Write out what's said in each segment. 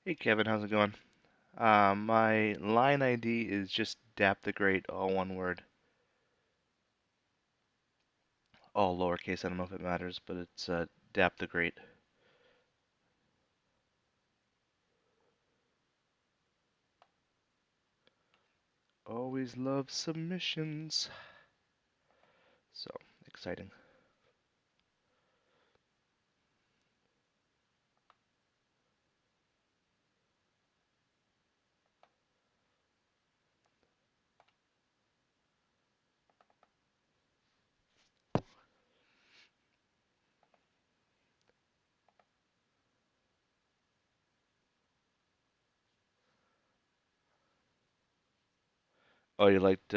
Hey Kevin, how's it going? My line ID is just Dap the Great, all one word, all lowercase. I don't know if it matters, but it's Dap the Great. Always love submissions. So exciting. Oh, you liked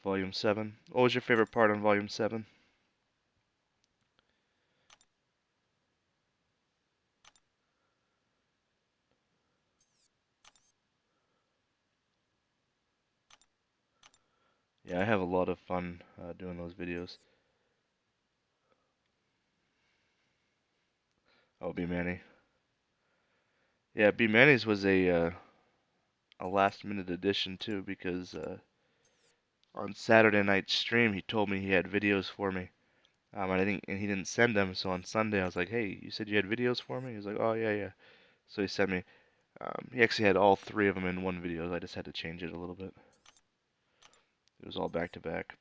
Volume 7? What was your favorite part on Volume 7? Yeah, I have a lot of fun doing those videos. Oh, B Manny. Yeah, B Manny's was a last minute addition too because on Saturday night stream he told me he had videos for me. And he didn't send them. So on Sunday, I was like, "Hey, you said you had videos for me?" He was like, "Oh yeah, yeah." So he sent me. He actually had all three of them in one video. I just had to change it a little bit. It was all back to back.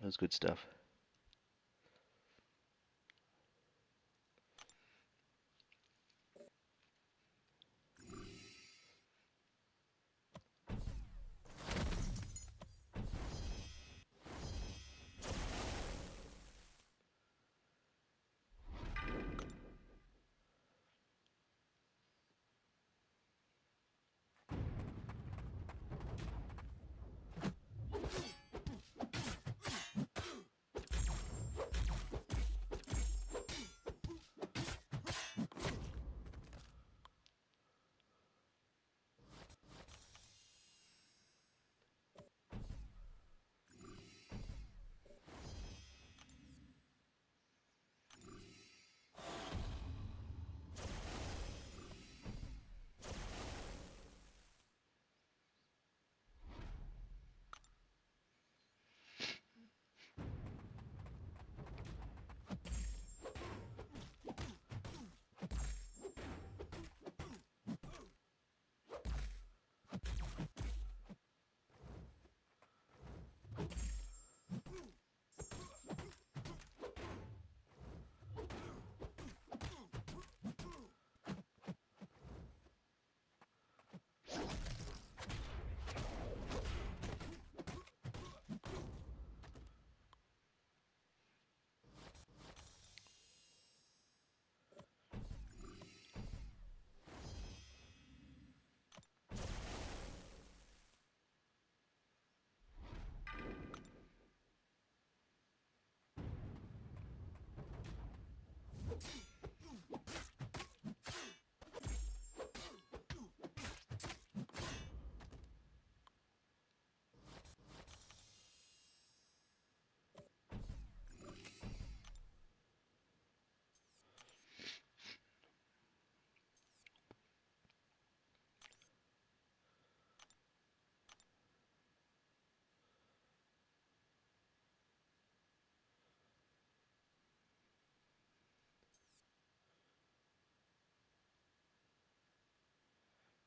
It was good stuff.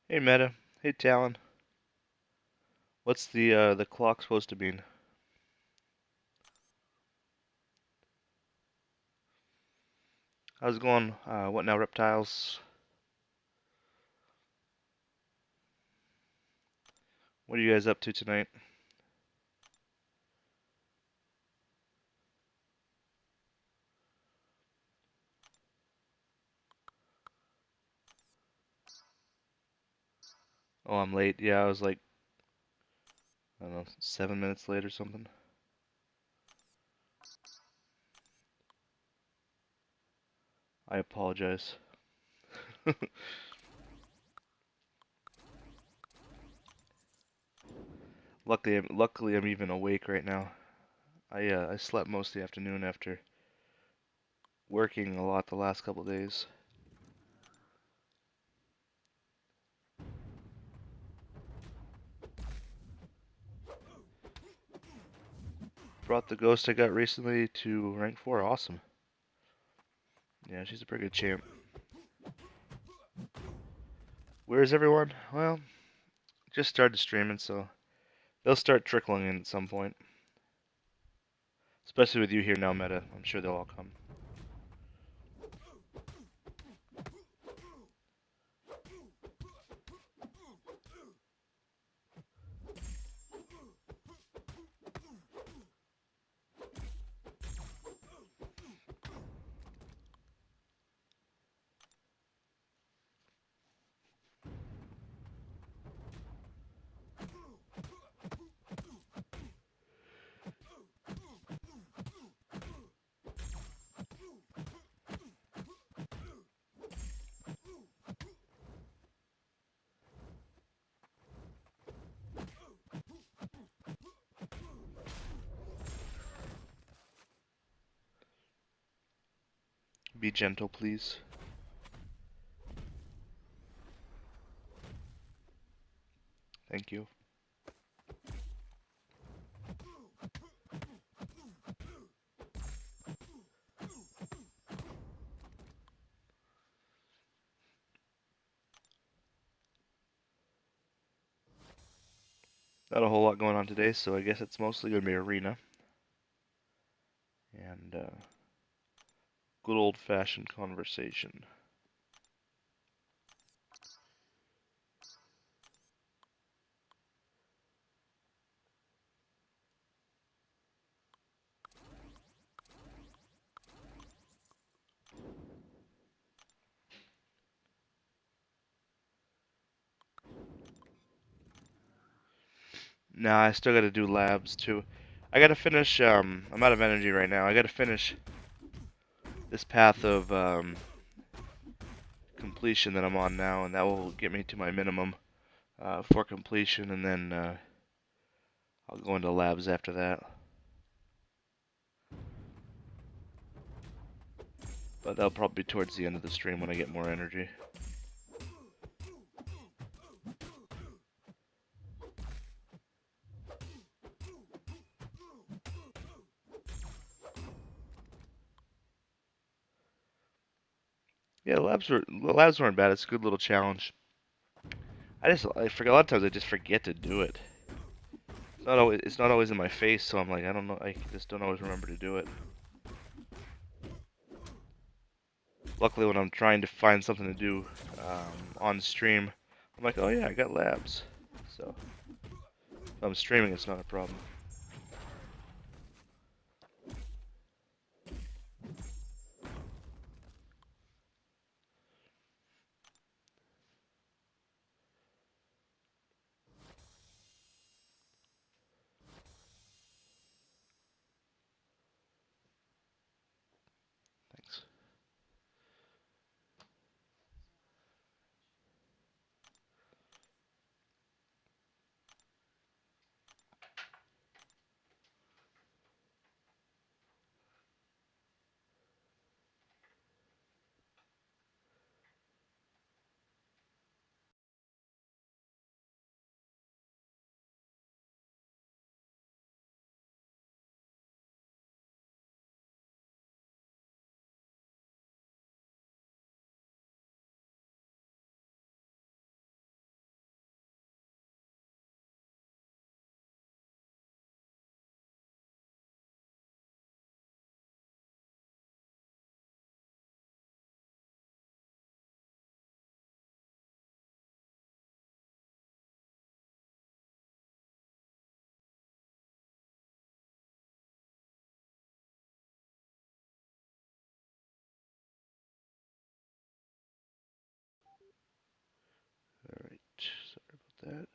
Hey Meta. Hey Talon. What's the clock supposed to mean? How's it going? What now, reptiles? What are you guys up to tonight? Oh, I'm late. Yeah, I was like, I don't know, 7 minutes late or something. I apologize. Luckily, I'm even awake right now. I slept most of the afternoon after working a lot the last couple days. brought the ghost I got recently to rank 4. Awesome. Yeah, she's a pretty good champ. Where is everyone? Well, just started streaming, so they'll start trickling in at some point. Especially with you here now, Meta. I'm sure they'll all come. Be gentle, please. Thank you. Not a whole lot going on today, so I guess it's mostly going to be arena. And good old-fashioned conversation. Nah, I still got to do labs too. I got to finish. I'm out of energy right now. I got to finish this path of completion that I'm on now, and that will get me to my minimum for completion, and then I'll go into labs after that. But that'll probably be towards the end of the stream when I get more energy. Yeah, the labs weren't bad. It's a good little challenge. I forget a lot of times I just forget to do it. It's not always in my face, so I'm like, I don't know, I just don't always remember to do it. Luckily, when I'm trying to find something to do on stream, I'm like, oh yeah, I got labs. So if I'm streaming, it's not a problem. Thanks. Alright, sorry about that.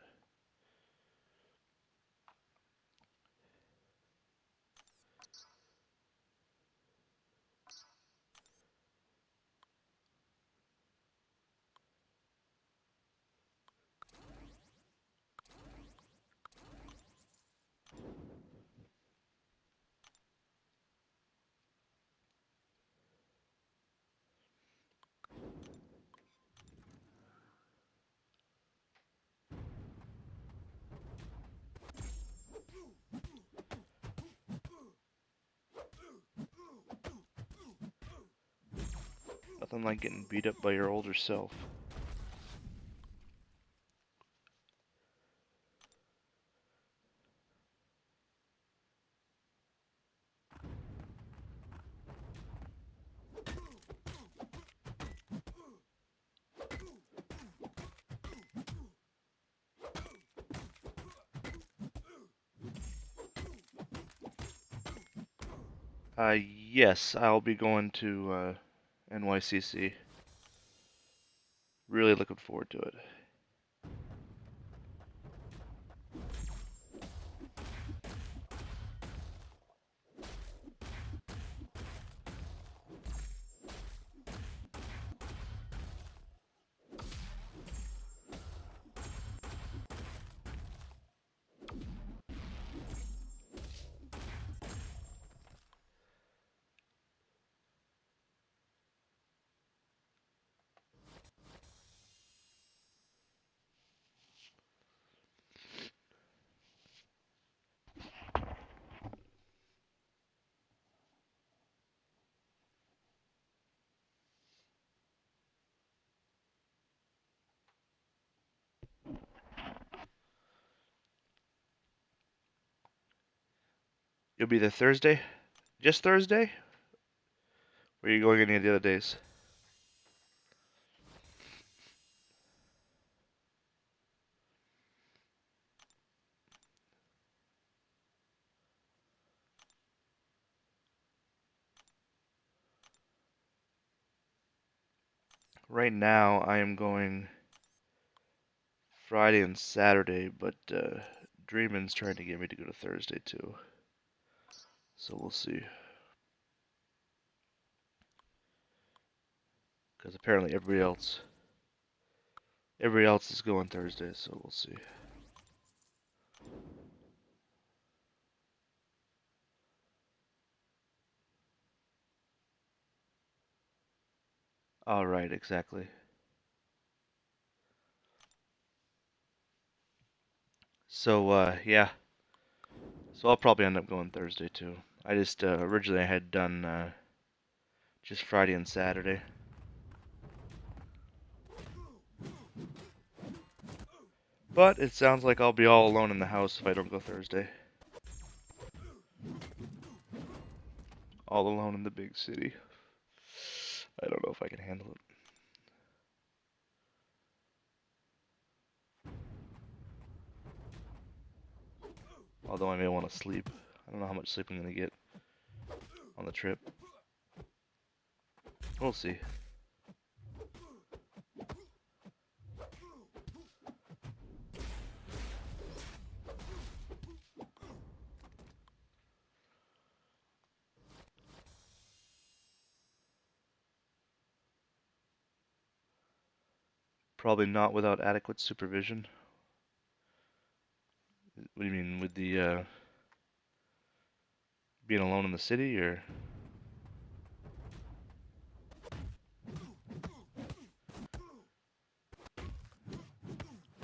Nothing like getting beat up by your older self. Yes, I'll be going to NYCC. Really looking forward to it. You'll be there Thursday? Just Thursday? Or are you going any of the other days? Right now, I am going Friday and Saturday, but Dreamin's trying to get me to go to Thursday too. So we'll see. Because apparently everybody else is going Thursday, so we'll see. All right, exactly. So yeah. So I'll probably end up going Thursday too. I just originally I had done just Friday and Saturday. But it sounds like I'll be all alone in the house if I don't go Thursday. All alone in the big city. I don't know if I can handle it. Although I may want to sleep. I don't know how much sleep I'm going to get on the trip. We'll see. Probably not without adequate supervision. What do you mean, with the being alone in the city, or?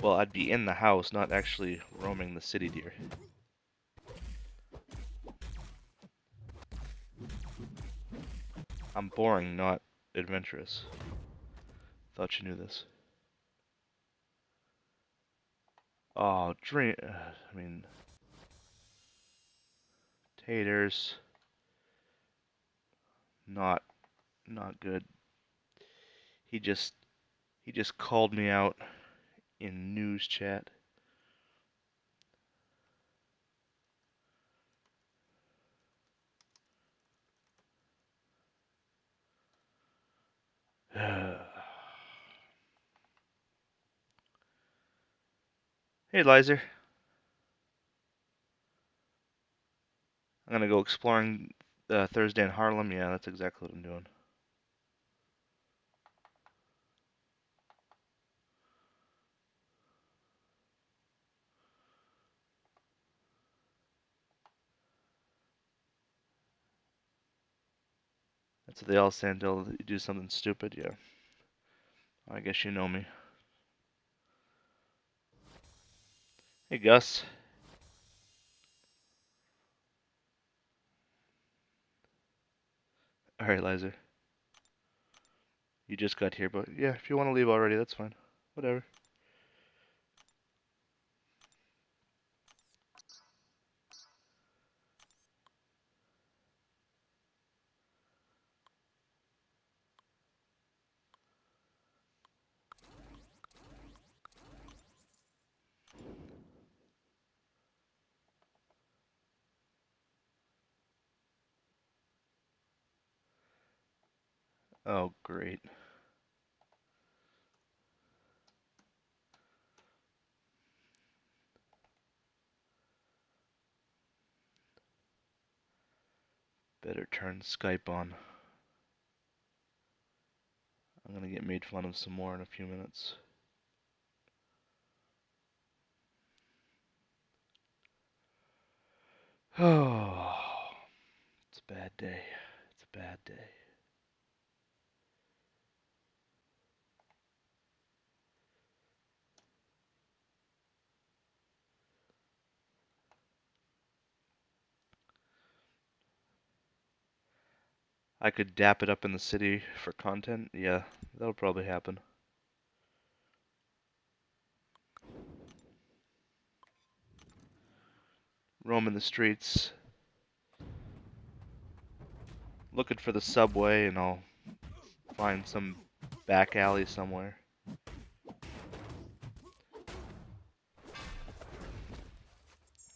Well, I'd be in the house, not actually roaming the city, dear. I'm boring, not adventurous. Thought you knew this. Oh, I mean, taters. Not, not good. He just, he just called me out in news chat. Hey, Lizer. I'm gonna go exploring Thursday in Harlem. Yeah, that's exactly what I'm doing. That's what they all say until you do something stupid. Yeah, I guess you know me. Hey, Gus. All right, Lizer. You just got here, but yeah, if you want to leave already, that's fine. Whatever. Oh, great. Better turn Skype on. I'm gonna get made fun of some more in a few minutes. Oh, it's a bad day. It's a bad day. I could dap it up in the city for content. Yeah, that'll probably happen. Roaming the streets, looking for the subway, and I'll find some back alley somewhere.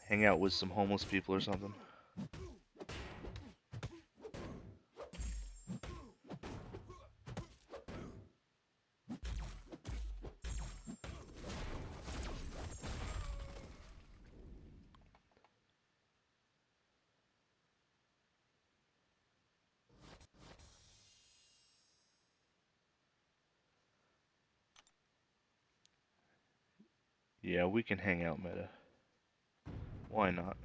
Hang out with some homeless people or something. Yeah, we can hang out, Meta. Why not?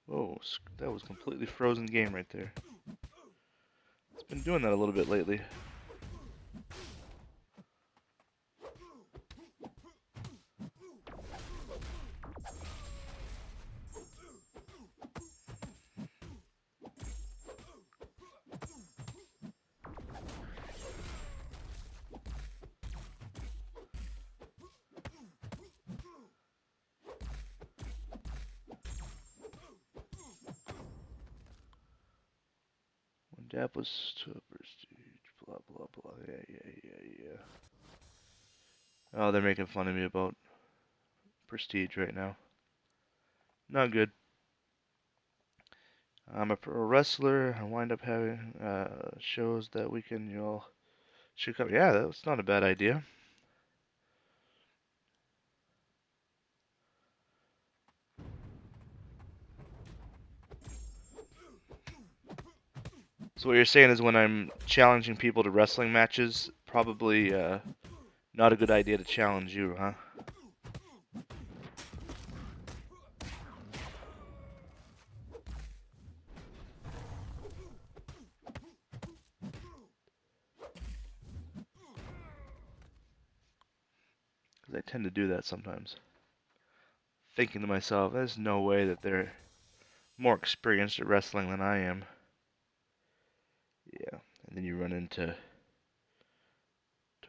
Oh, that was completely frozen game right there. It's been doing that a little bit lately. When Dap was to prestige, blah blah blah. Yeah. Oh, they're making fun of me about prestige right now. Not good. I'm a pro wrestler. I wind up having shows that weekend. You all should come. Yeah, that's not a bad idea. So what you're saying is when I'm challenging people to wrestling matches, probably not a good idea to challenge you, huh? Because I tend to do that sometimes. Thinking to myself, there's no way that they're more experienced at wrestling than I am. Yeah, and then you run into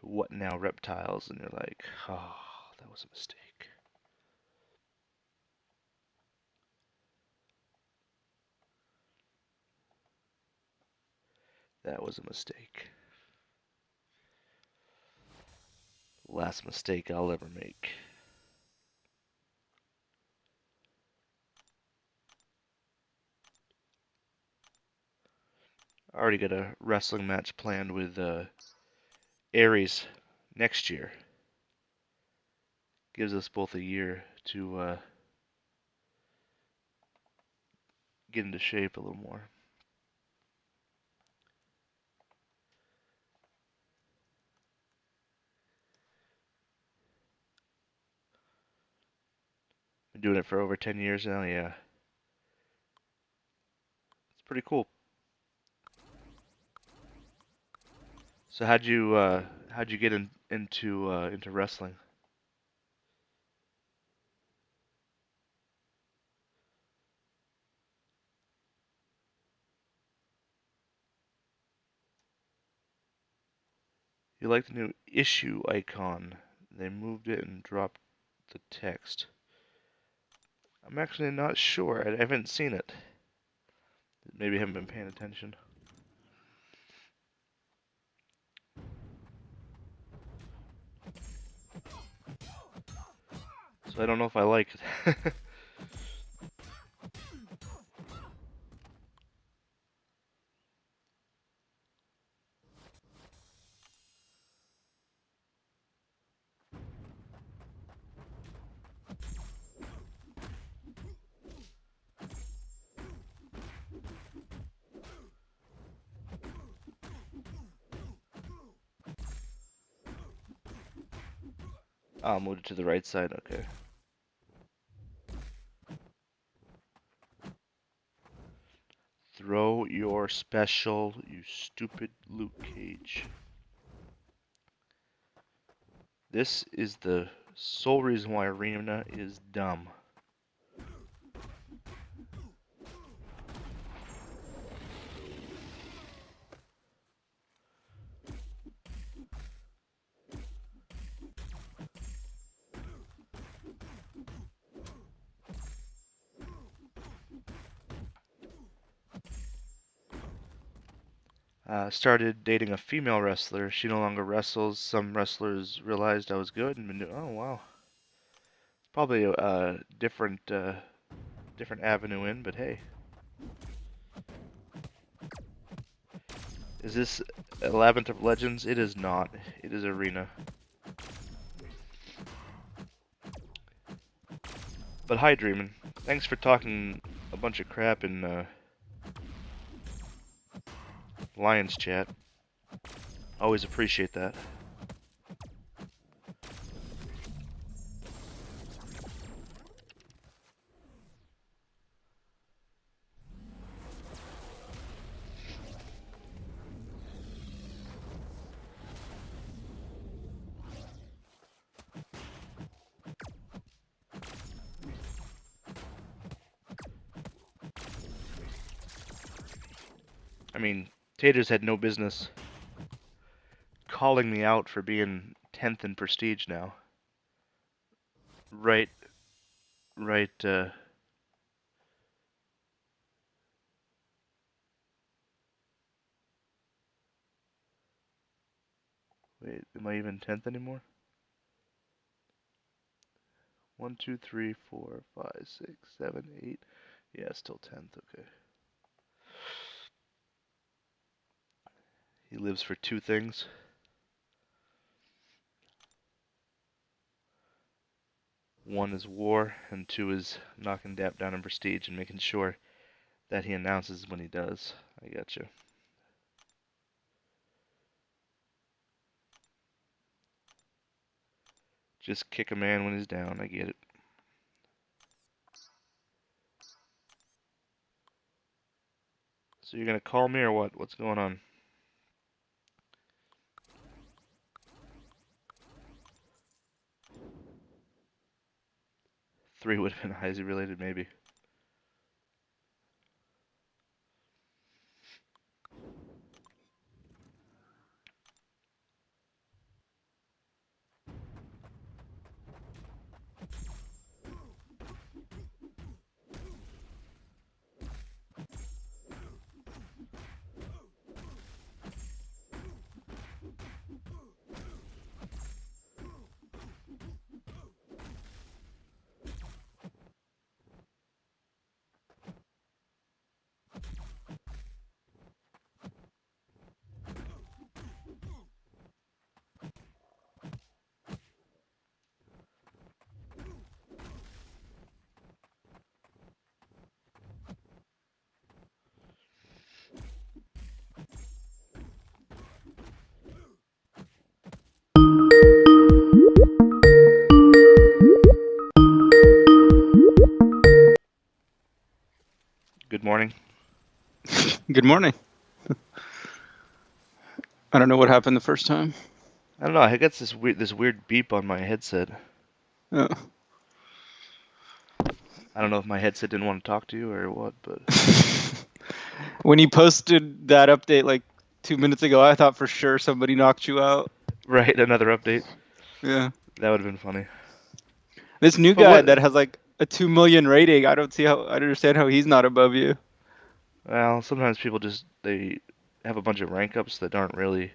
what now reptiles, and you're like, oh, that was a mistake. That was a mistake. Last mistake I'll ever make. I already got a wrestling match planned with Aries next year. Gives us both a year to get into shape a little more. Been doing it for over 10 years now, yeah. It's pretty cool. So how'd you get into wrestling? You like the new issue icon? They moved it and dropped the text. I'm actually not sure. I haven't seen it. Maybe I haven't been paying attention. So I don't know if I like it. I'll move it to the right side, okay. Throw your special, you stupid Luke Cage. This is the sole reason why Arena is dumb. Started dating a female wrestler. She no longer wrestles. Some wrestlers realized I was good and been doing, oh wow. Probably a different avenue in, but hey. Is this a Labyrinth of Legends? It is not. It is Arena. But hi, Dreamin'. Thanks for talking a bunch of crap in Lions chat. Always appreciate that. I mean, Taters had no business calling me out for being 10th in prestige now. Right, right, wait, am I even 10th anymore? 1, 2, 3, 4, 5, 6, 7, 8. Yeah, still 10th, okay. He lives for two things. One is war, and two is knocking Dap down in prestige and making sure that he announces when he does. I gotcha. Just kick a man when he's down, I get it. So you're gonna call me or what? What's going on? 3 would have been Heisey related, maybe. morning. Good morning. I don't know what happened the first time. I don't know. I got this weird beep on my headset. Oh. I don't know if my headset didn't want to talk to you or what, but When you posted that update like 2 minutes ago, I thought for sure somebody knocked you out. right, another update. Yeah. That would have been funny. This new But guy what? that has like a 2 million rating, I don't understand how he's not above you, Well, sometimes people they have a bunch of rank ups that aren't really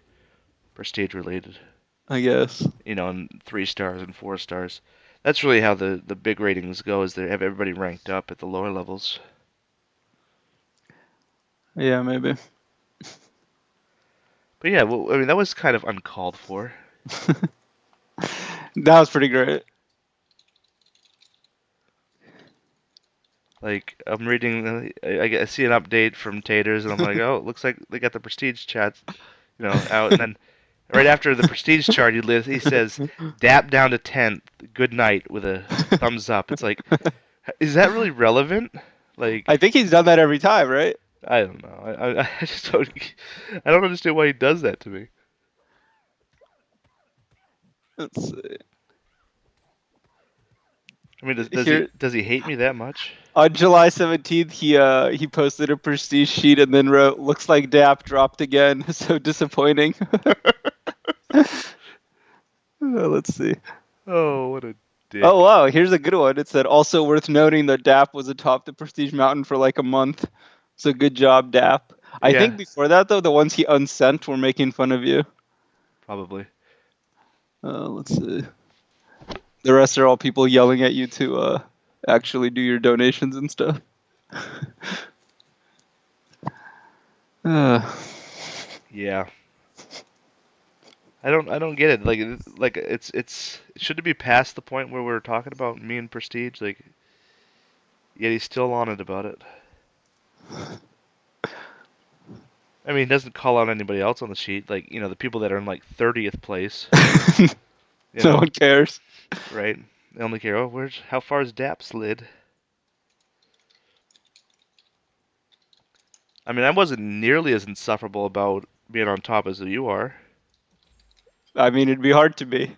prestige related. I guess. And 3 stars and 4 stars. That's really how the big ratings go. Is they have everybody ranked up at the lower levels. Yeah, maybe. But yeah, well, I mean that was kind of uncalled for. That was pretty great. Like I'm reading, I see an update from Taters, and I'm like, oh, it looks like they got the prestige chats, out. And then right after the prestige chart, he says, "Dap down to 10th. Good night," with a thumbs up. It's like, is that really relevant? I Like, think he's done that every time, right? I don't know. I just don't. I don't understand why he does that to me. Let's see. I mean, does he Here does he hate me that much? on July 17th, he posted a prestige sheet and then wrote, "Looks like DAP dropped again. So disappointing." Let's see. Oh, what a Oh dick. wow, here's a good one. It said also worth noting that DAP was atop the Prestige Mountain for like a month. So good job, DAP. I Yeah, think before that though, the ones he unsent were making fun of you. probably. Let's see. The rest are all people yelling at you to actually do your donations and stuff. uh, Yeah. I don't get it. Like should it be past the point where we're talking about me and Prestige? Like, yet he's still on it about it. I mean, he doesn't call out anybody else on the sheet. Like, the people that are in like 30th place. You no know, one cares. right? They only care. Oh, how far is Dap slid? I mean, I wasn't nearly as insufferable about being on top as you are. I mean, it'd be hard to be.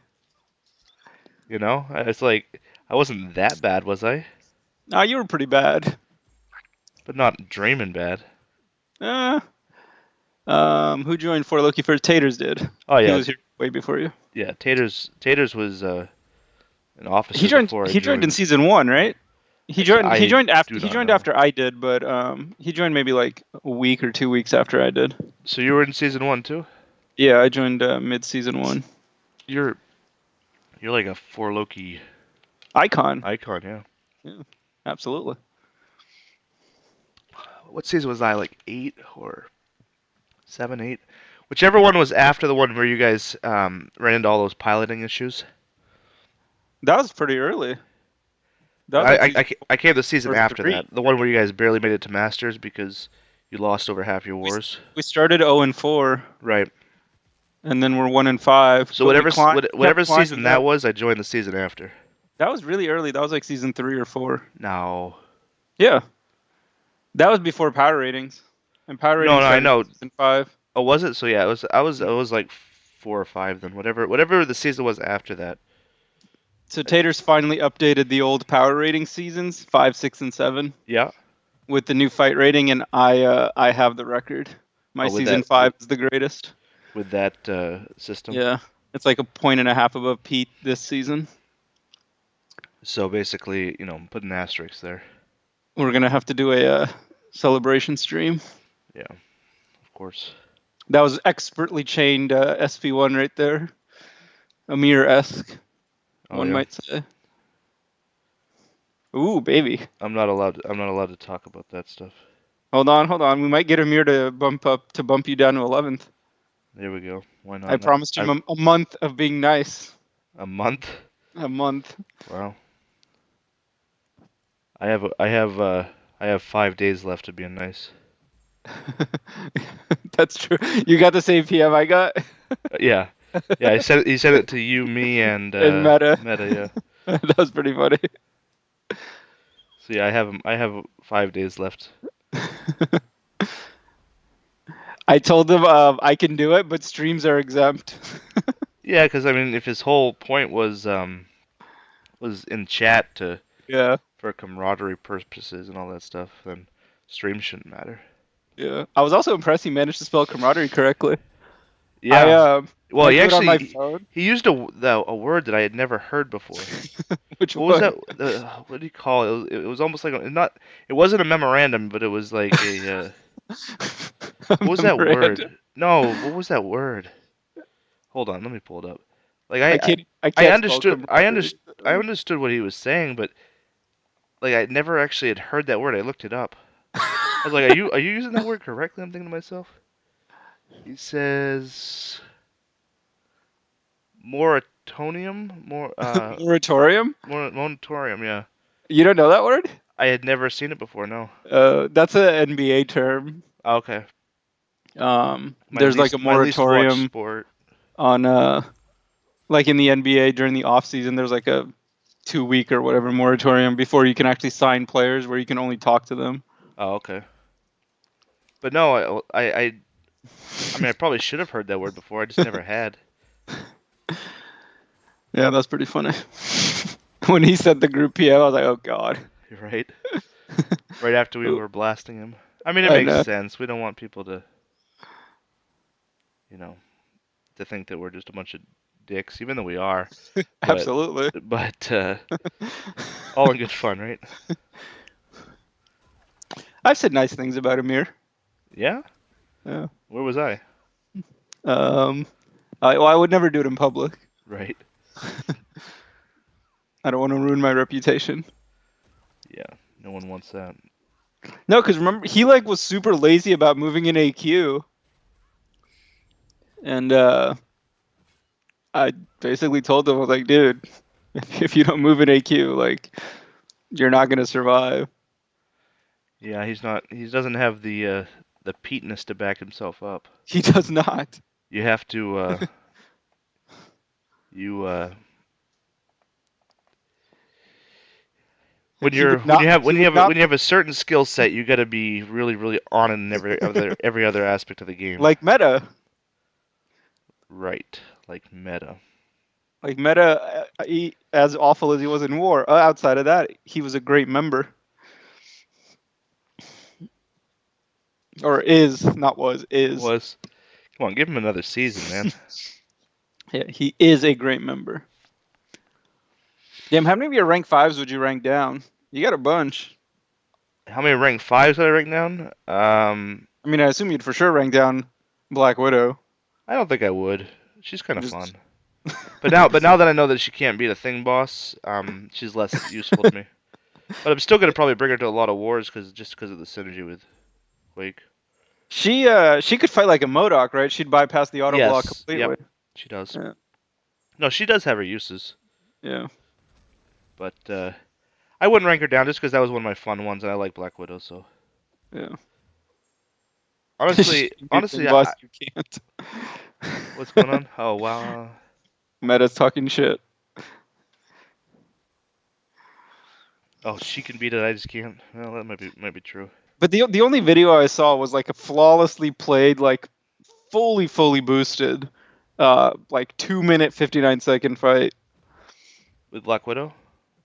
It's like I wasn't that bad, was I? Nah, you were pretty bad. But not dreaming bad. Uh, who joined for Loki first? Taters did. Oh He yeah, was here way before you. yeah. Taters was an He officer joined. before I He joined in joined. season one, right? He joined. He I joined after. do He not joined know. after I did, but he joined maybe like a week or 2 weeks after I did. So you were in season one too? Yeah, I joined mid season one. You're you're like a four Loki Icon. icon, yeah. Yeah, absolutely. What season was I? Like 8 or 7, 8? Whichever one was after the one where you guys ran into all those piloting issues. That was pretty early. That was I, like I, season I I came the season or after that. three. The one where you guys barely made it to Masters because you lost over half your We wars. we started 0-4, Right. and then we're 1-5, So but we whatever kept season climbing that up. was, I joined the season after. That was really early. That was like season 3 or 4. No. Yeah, that was before power ratings, and power No, ratings no, I started know. season 5. Oh, was it? So yeah, it was. I was like 4 or 5 then. Whatever the season was after that. So Taters finally updated the old power rating seasons 5, 6, and 7 Yeah. with the new fight rating, and I have the record. My Oh, season 5 is the greatest. with that system. Yeah, it's like a point and a half above Pete this season. So basically, put an asterisk there. We're gonna have to do a celebration stream. Yeah, of course. That was expertly chained SP1 right there. Amir-esque, Oh one yeah. might say. Ooh, baby. I'm not allowed to talk about that stuff. Hold on. We might get Amir to bump you down to 11th. There we go. Why I not? promised him a month of being nice. A month. A month. Wow. I have 5 days left of being nice. That's true. You got the same PM I got. Yeah, yeah. He sent it to you, me, and In Meta. Meta. Yeah. That was pretty funny. So yeah, I have 5 days left. I told him I can do it, but streams are exempt. Yeah, because I mean, if his whole point was in chat to Yeah, for camaraderie purposes and all that stuff, then streams shouldn't matter. yeah. I was also impressed he managed to spell camaraderie correctly. I Yeah. Well, I he do it on actually my phone. he used a word that I had never heard before. Which What was one? that? What do you call it? It was almost like not. It wasn't a memorandum, but it was like a. A What was that memorandum. word? No, what was that word? Hold on, let me pull it up. Like I I can't spell understood camaraderie. I understood what he was saying, but like I never actually had heard that word. I looked it up. I was like, are you using that word correctly? I'm thinking to myself. He says moratorium, Moratorium? moratorium. Yeah, You don't know that word? I had never seen it before. No. That's an NBA term. Okay, There's like a my least watched moratorium sport. on like in the NBA during the off season. There's like a 2 week or whatever moratorium before you can actually sign players where you can only talk to them. Oh, okay. But no, I mean, I probably should have heard that word before. I just never had. Yeah, that's pretty funny. When he said the group PM, I was like, oh god. Right? Right after we were blasting him. I mean, it I makes know. sense. We don't want people to, you know, to think that we're just a bunch of dicks, even though we are. But, Absolutely. but all in good fun, right? I've said nice things about Amir. Yeah? Yeah. Where was I? Um, well, I would never do it in public. Right. I don't want to ruin my reputation. Yeah. No one wants that. No, because remember he like was super lazy about moving in AQ, and I basically told him I was like, dude, if you don't move in AQ, like you're not gonna survive. Yeah, he's not. He doesn't have the Peteness to back himself up. He does not. You have to. You And he would not when you have a certain skill set, you got to be really really on it in every other aspect of the game. like meta. Right, like meta. Like meta, as awful as he was in war, outside of that, he was a great member, or is not was is. Was come on, give him another season, man. Yeah, he is a great member. Damn, how many of your rank fives would you rank down? You got a bunch. How many rank fives did I rank down? I mean, I assume you'd for sure rank down Black Widow. I don't think I would. She's kind of Just fun. But now that I know that she can't beat a thing boss, she's less useful to me. But I'm still gonna probably bring her to a lot of wars because of the synergy with Quake. she could fight like a Modoc, right? She'd bypass the auto block Yes. Yep. completely. She does. Yeah, No, she does have her uses, yeah. but I wouldn't rank her down just because that was one of my fun ones, and I like Black Widow. So Yeah. honestly, Good thing, honestly, boss, you can't. what's going on? Oh wow. Meta's talking shit. Oh, she can beat it. I just can't. Well, that might be true. But the only video I saw was like a flawlessly played, like fully boosted, like 2 minute 59 second fight. With Black Widow,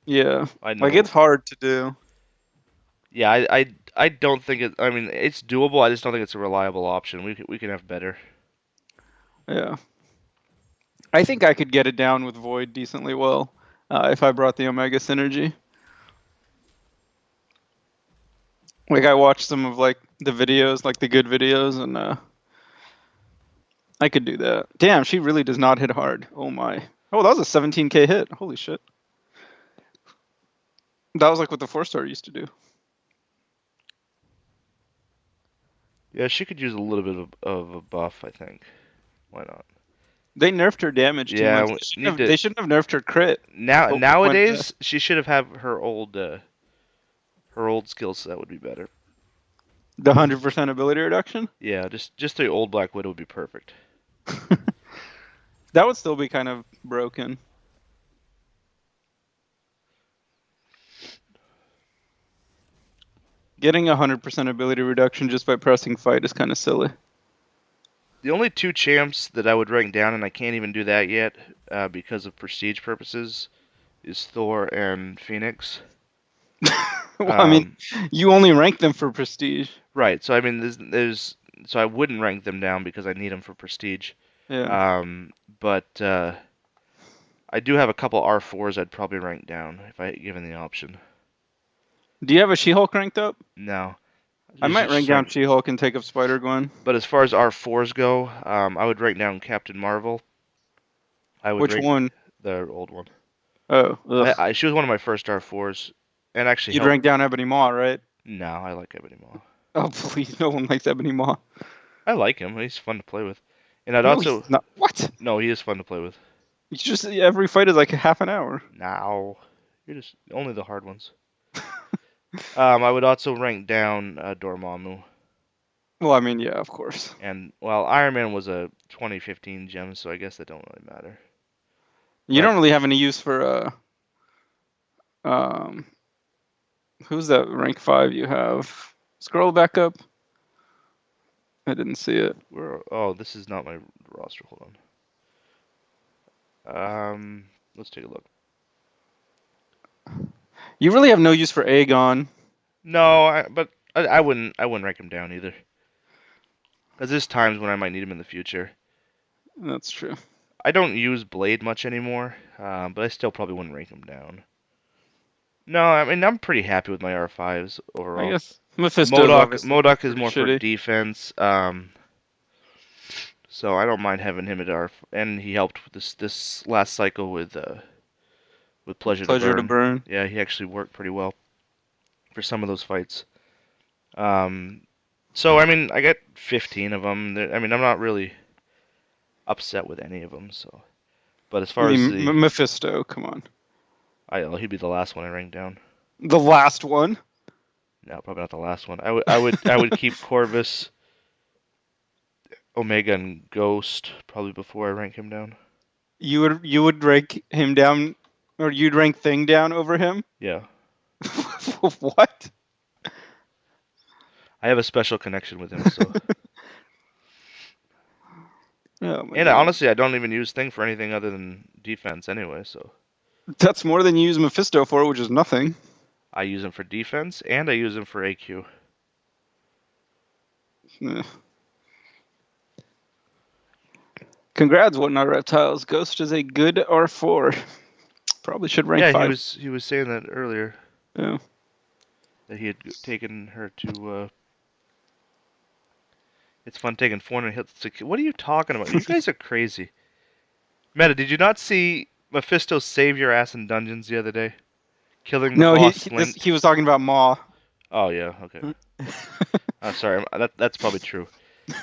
Yeah, I like know. it's hard to do. Yeah, I don't think it. I mean, it's doable. I just don't think it's a reliable option. We can have better. Yeah, I think I could get it down with Void decently well, if I brought the Omega Synergy. Like I watched some of like the videos, like the good videos, and I could do that. Damn, she really does not hit hard. Oh my. Oh, that was a 17k hit. Holy shit. That was like what the 4-star used to do. Yeah, she could use a little bit of a buff. I think. Why not? They nerfed her damage too Yeah, much. we need to They shouldn't have nerfed her crit. But when nowadays she should have her old skill set would be better. the 100% ability reduction, Yeah, just the old Black Widow would be perfect. that would still be kind of broken. Getting 100% ability reduction just by pressing fight is kind of silly. The only two champs that I would rank down, and I can't even do that yet because of prestige purposes, is Thor and Phoenix. Well, I mean, Um, you only rank them for prestige. right. So I mean, so I wouldn't rank them down because I need them for prestige. Yeah. Um, but I do have a couple R4s I'd probably rank down if I given the option. Do you have a She-Hulk ranked up? No, I might rank just down rank. She-Hulk and take up Spider-Gwen. But as far as R4s go, I would rank down Captain Marvel. I would Which rank one? the old one. Oh, ugh. She was one of my first R4s, and actually You'd helped. rank down Ebony Maw, right? No, I like Ebony Maw. Oh, please, no one likes Ebony Maw. I like him. He's fun to play with. And I'd No, he's also not. What? no, he is fun to play with. It's just every fight is like a half an hour. Now, you're just only the hard ones. I would also rank down Dormammu. Well, I mean, yeah, of course. And well, Iron Man was a 2015 gem, so I guess that don't really matter. You But don't really have any use for um who's that rank 5 you have? Scroll back up. I didn't see it. this is not my roster. Hold on. Let's take a look. You really have no use for Aegon. No, but I wouldn't rank him down either. Because there's times when I might need him in the future. That's true. I don't use Blade much anymore, but I still probably wouldn't rank him down. No, I mean I'm pretty happy with my R5s I overall. guess Mephisto's Modoc obviously Modoc is pretty more for shitty. defense, so I don't mind having him at R. And he helped with this last cycle with Pleasure to Pleasure to Burn. burn. Yeah, he actually worked pretty well for some of those fights. Um, so I mean I got 15 of them. I mean I'm not really upset with any of them. So, but as I far as mean, the, Mephisto, come on. he'd be the last one I ranked down. The last one. No, probably not the last one. I would keep Corvus, Omega, and Ghost probably before I rank him down. You would rank him down, or you'd rank Thing down over him? Yeah, What? I have a special connection with him. So, Oh my and god. honestly, I don't even use Thing for anything other than defense anyway. So That's more than you use Mephisto for, which is nothing. I use him for defense and I use him for AQ. Eh. Congrats, Whatnot Reptiles. Ghost is a good R4. Probably should rank Yeah, he 5. was saying that earlier Yeah. that he had taken her to. It's fun taking 400 hits. What are you talking about? You guys are crazy. Meta, did you not see Mephisto save your ass in dungeons the other day? Killing the No, he boss he, this, Link. he was talking about Maw. Oh yeah, okay. It Sorry, that's probably true.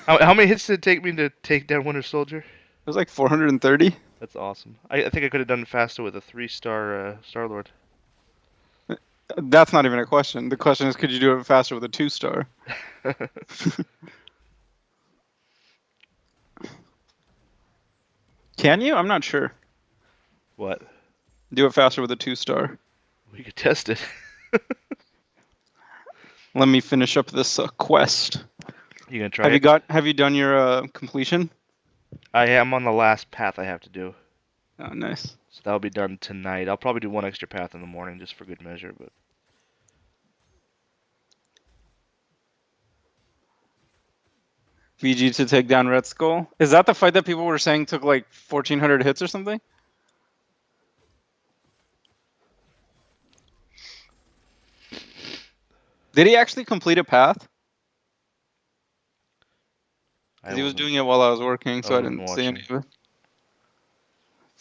How many hits did it take me to take down Winter Soldier? was like 430. That's awesome. I think I could have done it faster with a 3-star Star Lord. That's not even a question. The question is, could you do it faster with a 2-star? Can you? I'm not sure. What? Do it faster with a 2-star. We could test it. Let me finish up this quest. You gonna try it? Have you done your completion? I am on the last path I have to do, Oh, nice. so that'll be done tonight. I'll probably do one extra path in the morning just for good measure, but. VG to take down Red Skull. Is that the fight that people were saying took like 1,400 hits or something? Did he actually complete a path? Because he was doing it while I was working, so I wasn't didn't see any watching. of it.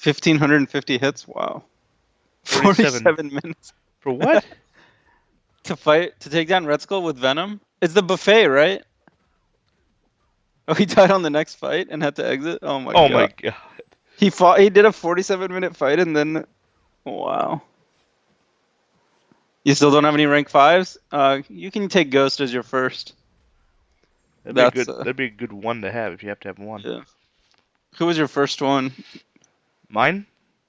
1,550 hits? Wow. 47 47 minutes. For what? To take down Red Skull with Venom? It's the buffet, right? Oh, he died on the next fight and had to exit? Oh my Oh god. my god. He did a 47-minute fight and then wow. You still don't have any rank 5s? You can take Ghost as your first. That'd be a good one to have if you have to have one. Yeah. Who was your first one? Mine?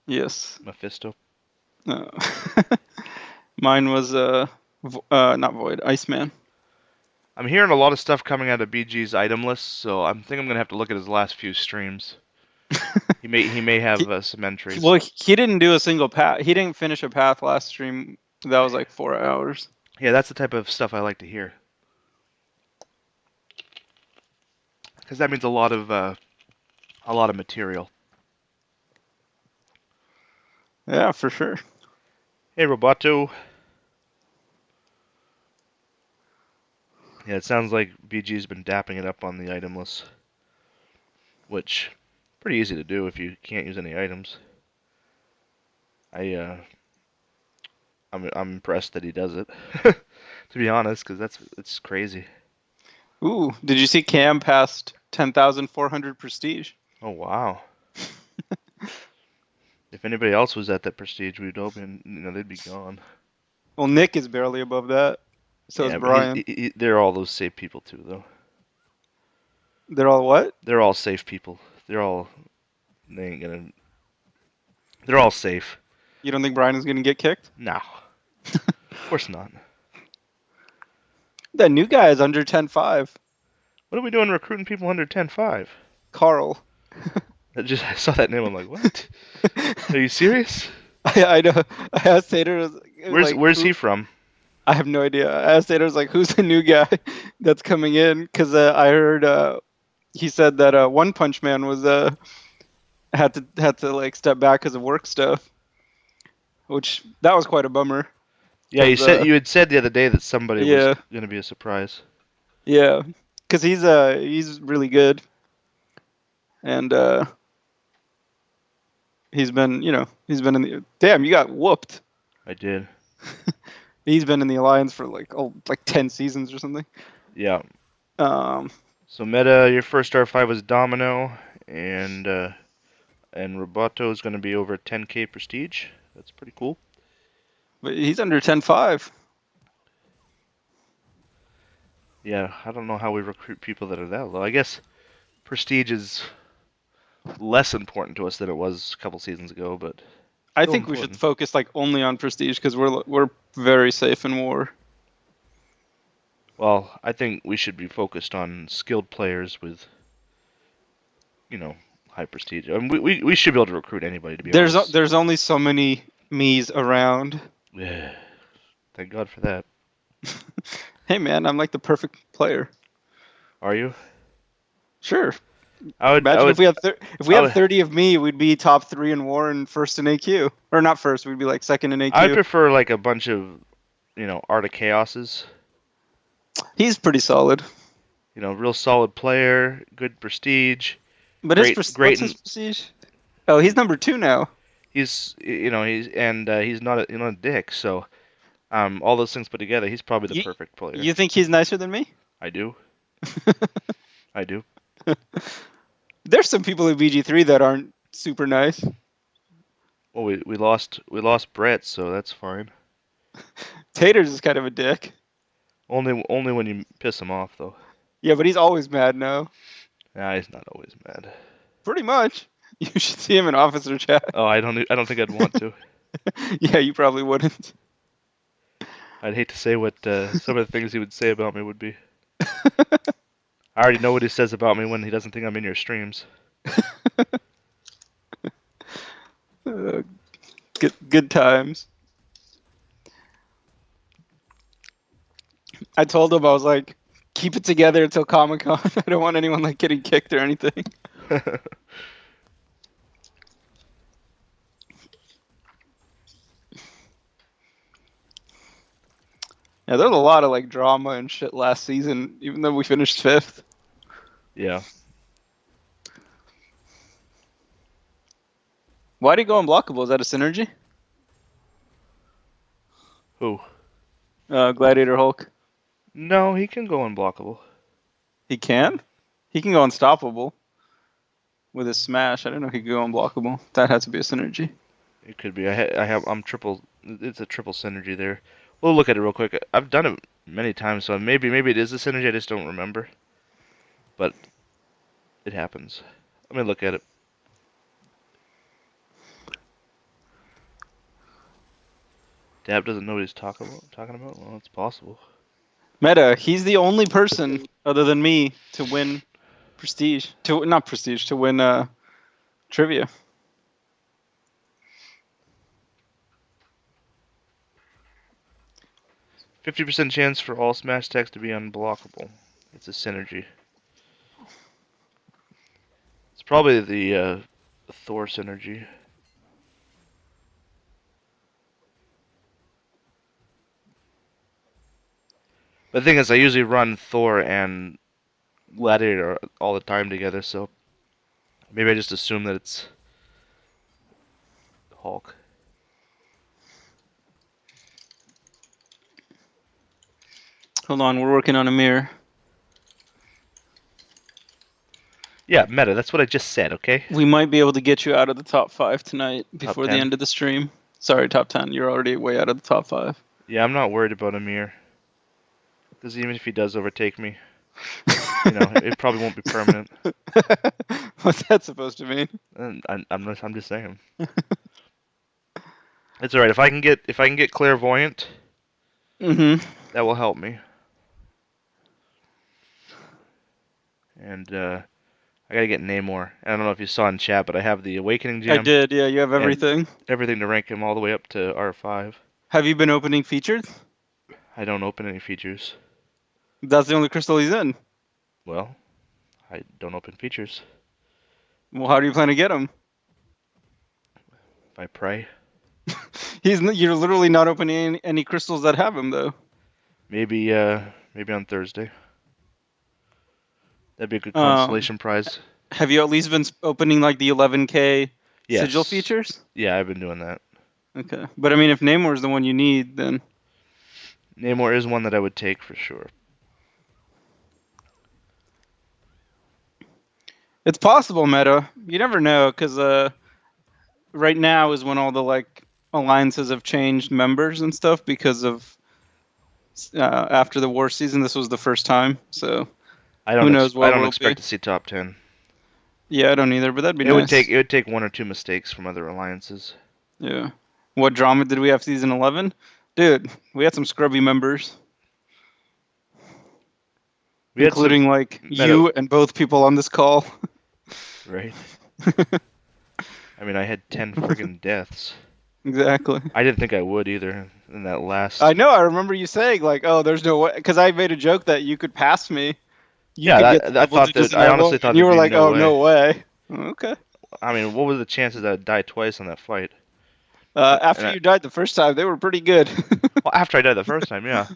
Yes. Mephisto. Uh, Mine was Not Void, Iceman. I'm hearing a lot of stuff coming out of BG's item list, so I think I'm gonna have to look at his last few streams. He may have he, some entries. well, he didn't do a single path. He didn't finish a path last stream. That was like 4 hours. Yeah, that's the type of stuff I like to hear, because that means a lot of material. Yeah, for sure. Hey, Roboto. Yeah, it sounds like BG's been dapping it up on the item list, which pretty easy to do if you can't use any items. I'm impressed that he does it. To be honest, because it's crazy. Ooh, did you see Cam passed 10,400 prestige? Oh wow. If anybody else was at that prestige, we'd open. They'd be gone. Well, Nick is barely above that. So is Yeah, but he's Brian. they're all those safe people too, though. They're all what? They're all safe people. They ain't gonna. They're all safe. You don't think Brian is going to get kicked? No, of course not. That new guy is under 10.5. What are we doing recruiting people under 10.5? Carl. I saw that name. I'm like, what? Are you serious? I know. I asked Tater, Where's he from? I have no idea. I asked Tater, like, who's the new guy that's coming in? Because I heard he said that One Punch Man was had to like step back because of work stuff, which that was quite a bummer. Yeah, you 'Cause, said you had said the other day that somebody was yeah, gonna be a surprise. yeah, because he's really good, and he's been in the damn. You got whooped. I did. He's been in the alliance for like 10 seasons or something. Yeah. Um, So Meta, your first R5 was Domino, and Roboto is gonna be over 10k prestige. That's pretty cool. but he's under 10.5. Yeah, I don't know how we recruit people that are that low. I guess prestige is less important to us than it was a couple seasons ago, but I still think we should important. focus like only on prestige because we're very safe in war. Well, I think we should be focused on skilled players with, you know, high prestige. I mean, we should be able to recruit anybody, to be honest. There's only so many me's around. Yeah, thank God for that. Hey man, I'm like the perfect player. Are you? Sure. I would, I Imagine if would, we I had would, 30 of me, we'd be top 3 in war and first in AQ. Or not first, we'd be like second in I would AQ. prefer like a bunch of, Art of Chaoses. He's pretty solid. Real solid player, good prestige, But great, what's and his prestige? Oh, he's number 2 now. he's not a dick. So, all those things put together, he's probably the You perfect player. you think he's nicer than me? I do, I do. There's some people in BG3 that aren't super nice. Well, we lost Brett, so that's fine. Taters is kind of a dick. Only when you piss him off, though. Yeah, but he's always mad now. Nah, he's not always mad. Pretty much. You should see him in officer chat. Oh, I don't think I'd want to. Yeah, you probably wouldn't. I'd hate to say what some of the things he would say about me would be. I already know what he says about me when he doesn't think I'm in your streams. Good times. I told him I was like, keep it together until Comic Con. I don't want anyone like getting kicked or anything. Yeah, there was a lot of like drama and shit last season, even though we finished 5th. Yeah. Why'd he go unblockable? Is that a synergy? Who? Gladiator Hulk. No, he can go unblockable. He can? He can go unstoppable with his smash. I didn't know he could go unblockable. That had to be a synergy. It could be. I'm triple. It's a triple synergy there. We'll look at it real quick. I've done it many times, so maybe it is a synergy. I just don't remember. But it happens. Let me look at it. Dab doesn't know what he's talking about. Well, it's possible. Meta, he's the only person other than me to win prestige. To not prestige, to win trivia. 50% chance for all smash attacks to be unblockable. It's a synergy. It's probably the Thor synergy. But the thing is, I usually run Thor and Gladiator all the time together, so maybe I just assume that it's Hulk. Hold on, we're working on a mirror. Yeah, meta. That's what I just said. Okay. We might be able to get you out of the top 5 tonight Top before the 10. end of the stream. Sorry, top 10. You're already way out of the top 5. Yeah, I'm not worried about Amir. Because even if he does overtake me, you know, it probably won't be permanent. What's that supposed to mean? And I'm just saying. It's alright. If I can get clairvoyant, Mm-hmm. that will help me. And I gotta get Namor. I don't know if you saw in chat, but I have the Awakening I Gem did, yeah, you have and everything. everything to rank him all the way up to R5. Have you been opening features? I don't open any features. That's the only crystal he's in. Well, I don't open features. Well, how do you plan to get him? If I pray. You're literally not opening any crystals that have him, though. Maybe on Thursday. That'd be a good Um, consolation prize. have you at least been opening like the 11K sigil Yes. features? Yeah, I've been doing that. Okay. But I mean, if Namor's the one you need, then Namor is one that I would take for sure. it's possible, Meta. You never know, because right now is when all the like alliances have changed members and stuff because of after the war season. This was the first time, so who knows I what don't will be. expect to see top 10. Yeah, I don't either, but that'd be It would take nice. it would take one or two mistakes from other alliances. Yeah. What drama did we have season 11? Dude, we had some scrubby members, We had some including like meta, you and both people on this call. right? I mean, I had 10 friggin' deaths. Exactly. I didn't think I would either in that I last. know. I remember you saying like, "Oh, there's no way," because I made a joke that you could pass me. You Yeah, could get to I double thought digits that in I that honestly long, thought and you there'd were be like, no "Oh, no way. way." Okay. I mean, what were the chances that I'd die twice on that fight? And After you died the first time, they were pretty good. well, after I died the first time, yeah.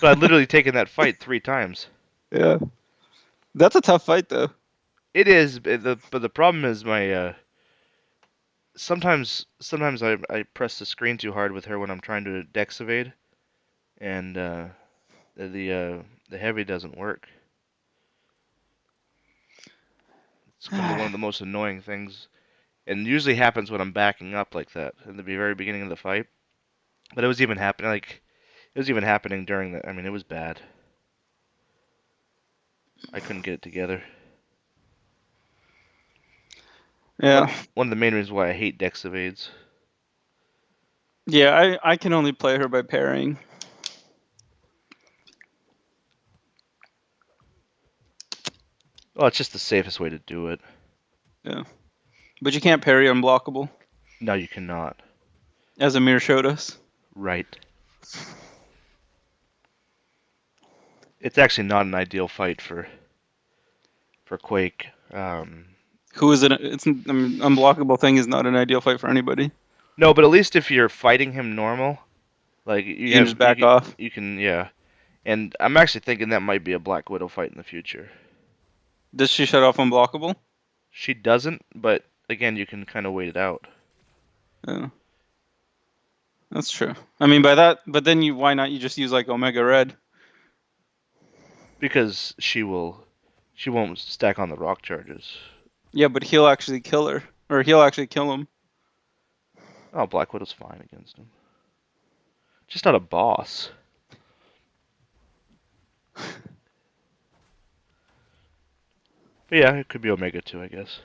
But I'd literally taken that fight 3 times. Yeah, that's a tough fight though. It is, but the problem is my sometimes I press the screen too hard with her when I'm trying to dex evade, and the heavy doesn't work. It's one of the most annoying things, and usually happens when I'm backing up like that in the very beginning of the fight. But it was even happening during the. I mean, it was bad. I couldn't get it together. Yeah, One of the main reasons why I hate dex evades. yeah. I can only play her by pairing. Well, it's just the safest way to do it. Yeah, but you can't parry unblockable, No, you cannot. as Amir showed us. Right. It's actually not an ideal fight for Quake. Who is it? It's I mean, unblockable thing is not an ideal fight for anybody. No, but at least if you're fighting him normal, like You can just back off. you can yeah. And I'm actually thinking that might be a Black Widow fight in the future. Does she shut off unblockable? She doesn't, but again, you can kind of wait it out Yeah, that's true. I mean, by that, but then why not you just use like Omega Red? because she won't stack on the rock charges. Yeah, but he'll actually kill her, or he'll actually kill him. Oh, Black Widow's fine against him. Just not a boss. But yeah, it could be Omega too, I guess.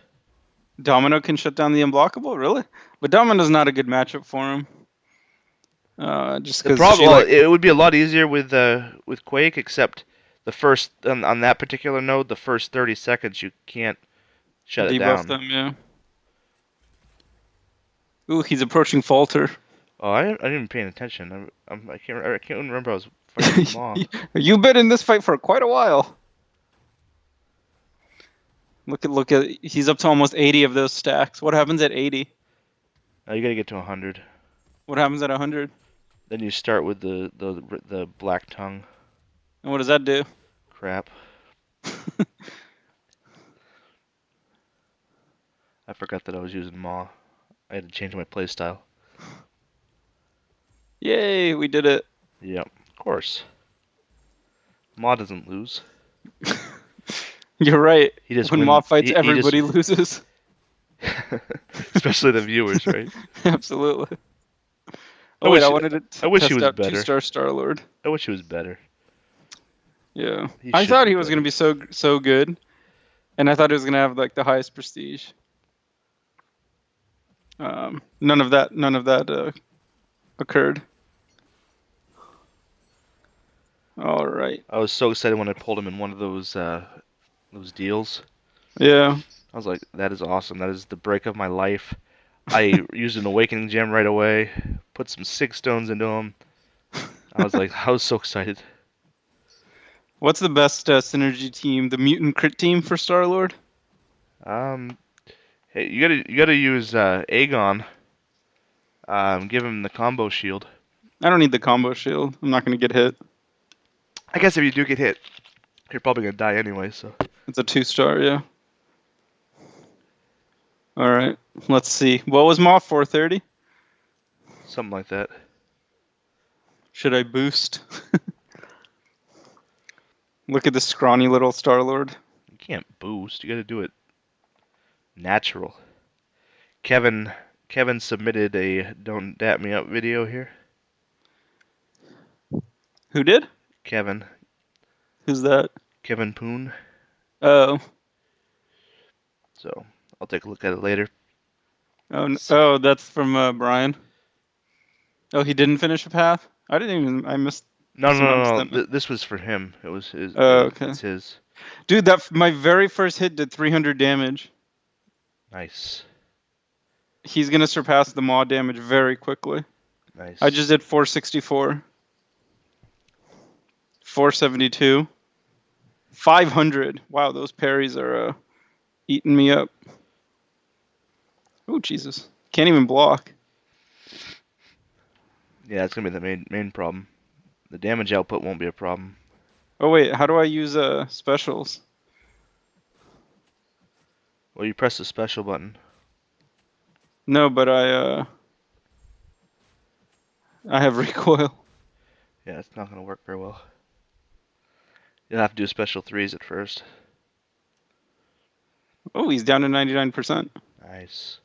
Domino can shut down the unblockable, really? But Domino's not a good matchup for him. just The because problem, she well, like it would be a lot easier with Quake, except the first on that particular node, the first 30 seconds you can't shut it debuffed down. them. Yeah. Ooh, he's approaching Falter. Oh, I didn't even paying attention. I can't remember I was fighting with Maw. You've been in this fight for quite a while. Look at he's up to almost 80 of those stacks. What happens at 80? You gotta get to 100. What happens at 100? Then you start with the black tongue And what does that do? crap. I forgot that I was using Maw. I had to change my playstyle. Yay, we did it. Yep, of course. Maw doesn't lose. You're right. He just When wins. mob fights, He just, everybody loses. especially the viewers, right? Absolutely. I Oh wait, I wish wanted I to wish he test was out better. two-star Star-Lord. I wish he was better. Yeah, He I should thought be he was gonna better. be so good, and I thought he was gonna have like the highest prestige. None of that occurred. All right. I was so excited when I pulled him in one of those deals. Yeah. I was like, that is awesome. That is the break of my life. I used an awakening gem right away, put some sig stones into him. I was so excited. What's the best synergy team? The mutant crit team for Star-Lord? Um, hey, you gotta use Aegon. Give him the combo shield. I don't need the combo shield. I'm not gonna get hit. I guess if you do get hit, you're probably gonna die anyway. So It's a 2-star, yeah. All right. Let's see. What was Moth 430? something like that. Should I boost? Look at this scrawny little Star-Lord. You can't boost. You gotta do it natural. Kevin Kevin submitted a "Don't Dap Me Up" video here. Who did? Kevin Who's that? Kevin Poon. Oh. So I'll take a look at it later. Oh, that's from Brian. Oh, he didn't finish a path? I didn't even. I missed. No, Must no, have missed no, that. no. This was for him. It was his. Oh, okay. It's his. Dude, my very first hit did 300 damage. Nice, He's gonna surpass the Maw damage very quickly. I nice. just did 464, 472, 500. Wow, those parries are eating me up. Oh Jesus, can't even block. Yeah, it's gonna be the main problem. The damage output won't be a problem. Oh wait, how do I use specials? Well, you press the special button. No, but I have recoil. Yeah, it's not gonna work very well. You'll have to do special threes at first. Oh, he's down to 99%. Nice.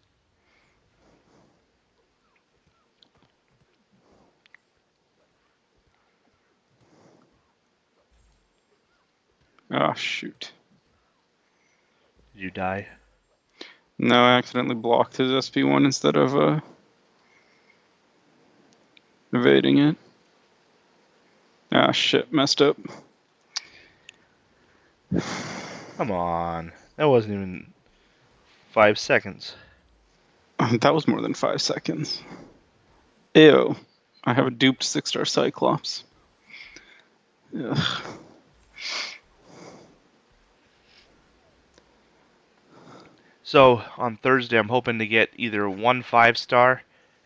Oh shoot. Did you die? No, I accidentally blocked his SP1 instead of evading it. Ah shit, messed up. Come on. That wasn't even 5 seconds. That was more than 5 seconds. Ew. I have a duped 6-star Cyclops. Ugh. So on Thursday, I'm hoping to get either one 5-star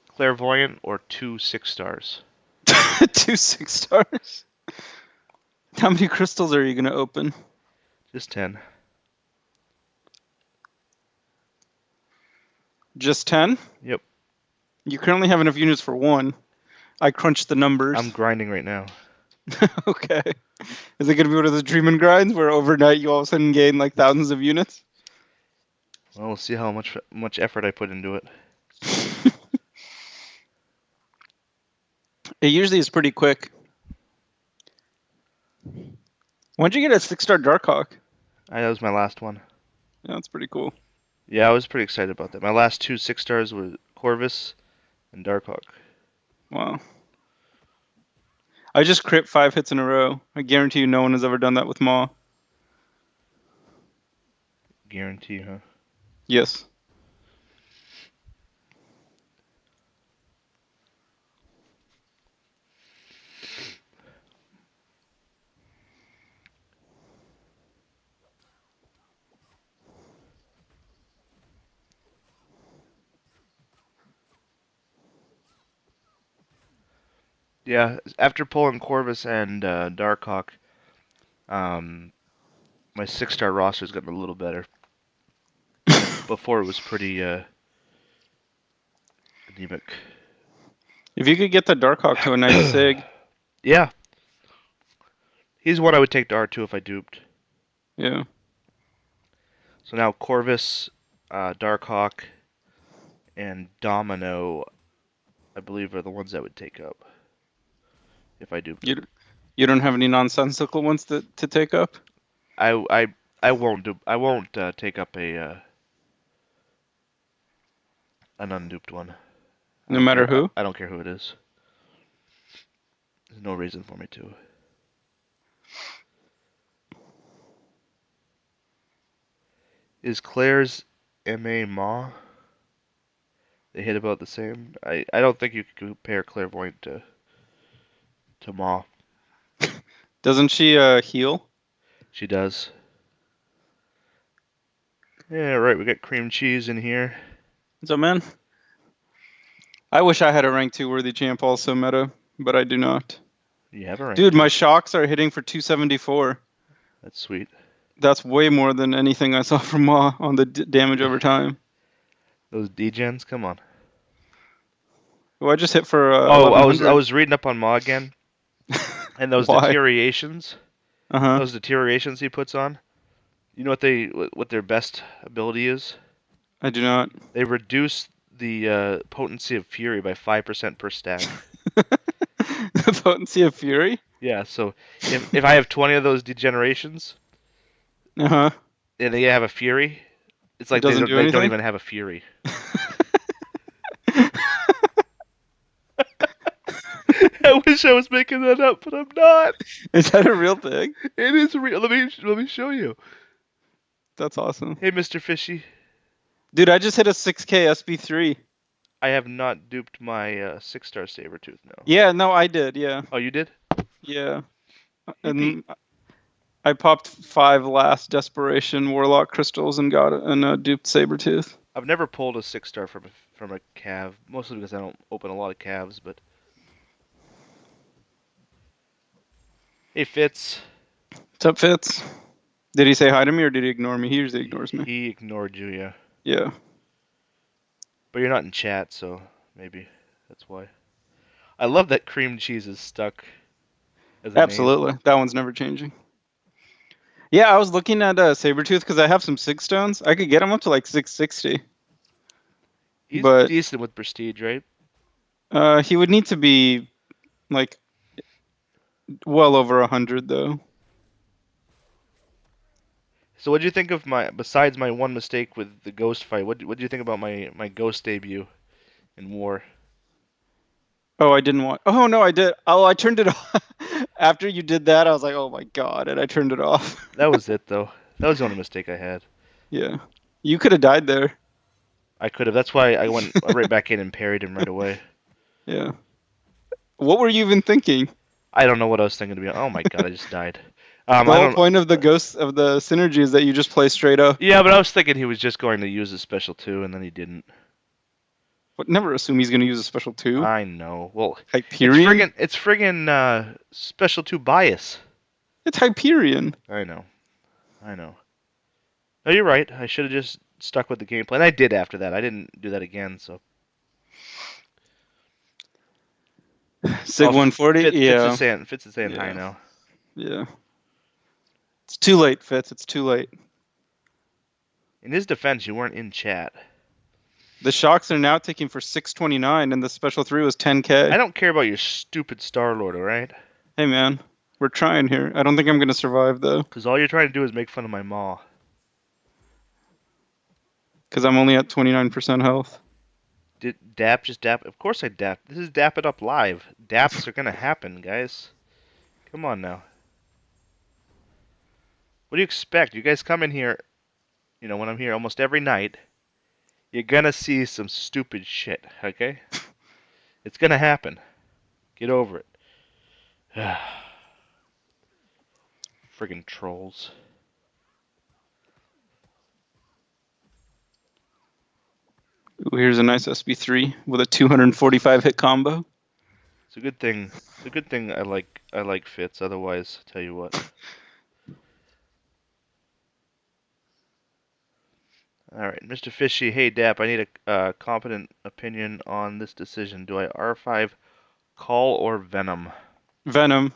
clairvoyant or two 6-stars. 2 6-stars? How many crystals are you going to open? Just 10. Just 10? Yep. You currently have enough units for 1. I crunched the numbers. I'm grinding right now. Okay. Is it going to be one of the dreaming grinds where overnight you all of a sudden gain like thousands of units? Well, we'll see how much effort I put into it. It usually is pretty quick. When'd you get a 6-star Darkhawk? That was my last one. Yeah, that's pretty cool. Yeah, I was pretty excited about that. My last two 6-stars were Corvus and Darkhawk. Wow. I just crit 5 hits in a row. I guarantee you no one has ever done that with Maw. Guarantee, huh? Yes. Yeah, after pulling Corvus and Darkhawk, my 6-star roster's gotten a little better. Before it was pretty anemic. If you could get the Darkhawk to a nice sig, Yeah, he's one I would take to R2 if I duped. yeah. So now Corvus, Darkhawk, and Domino, I believe, are the ones I would take up if I duped You him. you don't have any nonsensical ones to take up? I I I won't do. I won't take up a an unduped one. I No don't matter care. who? I don't care who it is. There's no reason for me to. Is Claire's MA Ma? They hit about the same. I don't think you can compare Clairvoyant to Ma. Doesn't she heal? She does. Yeah, right. We got cream cheese in here. What's up, man? I wish I had a rank 2 worthy champ also meta, but I do not. You have a rank Dude, my two. shocks are hitting for 274. That's sweet. That's way more than anything I saw from Maw on the damage over time. Those degens, come on. Oh, I just hit for Oh, I 1100. was reading up on Ma again, and those Why? deteriorations, Uh-huh. he puts on. You know what their best ability is? I do not. They reduce the potency of Fury by 5% per stack. The potency of Fury? Yeah, so if I have 20 of those degenerations Uh-huh. and they have a Fury, it's It like doesn't do they don't anything? even have a Fury. I wish I was making that up, but I'm not. Is that a real thing? It is real. Let me show you. That's awesome. Hey, Mr. Fishy. Dude, I just hit a 6K SB3. I have not duped my 6-star Sabertooth now. Yeah, no, I did. Yeah. Oh, you did? Yeah. Yippee. And I popped 5 last Desperation Warlock crystals and got a duped Sabretooth. I've never pulled a 6-star from a cav, mostly because I don't open a lot of calves, but hey, Fitz. What's up, Fitz? Did he say hi to me or did he ignore me? He usually ignores me. He ignored you, yeah. Yeah. But you're not in chat, so maybe that's why. I love that cream cheese is stuck as a name. Absolutely. That one's never changing. Yeah, I was looking at Sabretooth because I have some 6 stones. I could get him up to like 660. He's But decent with prestige, right? he would need to be like well over 100 though. So what do you think of besides my one mistake with the ghost fight? What do you think about my ghost debut in war? Oh, I didn't want. Oh no, I did. Oh, I turned it off. After you did that, I was like, oh my god, and I turned it off. That was it though. That was the only mistake I had. Yeah, you could have died there. I could have. That's why I went right back in and parried him right away. Yeah. What were you even thinking? I don't know what I was thinking to be. Oh my god, I just died. The I whole don't. point of the ghost of the synergy is that you just play straight up. Yeah, but I was thinking he was just going to use his special too, and then he didn't. But never assume he's going to use a special two. I know. Well, Hyperion. it's friggin' special 2 bias. It's Hyperion. I know. I know. No, you're right. I should have just stuck with the game plan. I did after that. I didn't do that again. So. Sig Oh, 140. Yeah. Fitz is saying hi Yeah. now. Yeah. It's too late, Fitz. It's too late. In his defense, you weren't in chat. The shocks are now taking for 629, and the special 3 was 10K. I don't care about your stupid Star Lord, alright? Hey, man. We're trying here. I don't think I'm going to survive, though, Because all you're trying to do is make fun of my maw. because I'm only at 29% health. Did Dap just dap? Of course I dap. This is Dap It Up Live. Daps are gonna happen, guys. Come on now. What do you expect? You guys come in here, when I'm here almost every night, you're gonna see some stupid shit, okay? It's gonna happen. Get over it. Friggin' trolls. Ooh, here's a nice SB3 with a 245 hit combo. It's a good thing. It's a good thing I like Fitz. Otherwise, tell you what. All right, Mr. Fishy. Hey, Dap. I need a competent opinion on this decision. Do I R5 call or Venom? Venom.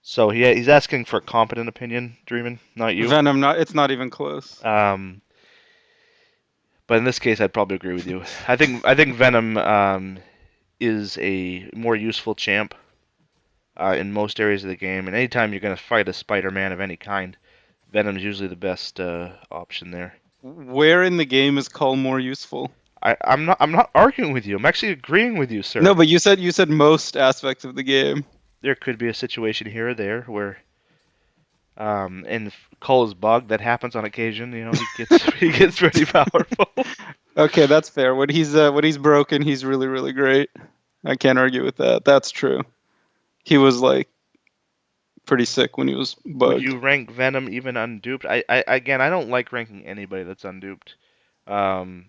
So he's asking for a competent opinion, Dreamin', not you. Venom, not it's not even close. Um, but in this case, I'd probably agree with you. I think Venom is a more useful champ in most areas of the game, and anytime you're going to fight a Spider-Man of any kind, Venom's usually the best option there. Where in the game is Cull more useful? I'm not arguing with you. I'm actually agreeing with you, No, sir. but you said most aspects of the game. There could be a situation here or there where, in Cole's bug, that happens on occasion. He gets he gets pretty powerful. Okay, that's fair. When he's broken, he's really really great. I can't argue with that. That's true. He was like pretty sick when he was Would bugged. you rank Venom even unduped? I don't like ranking anybody that's unduped. Um,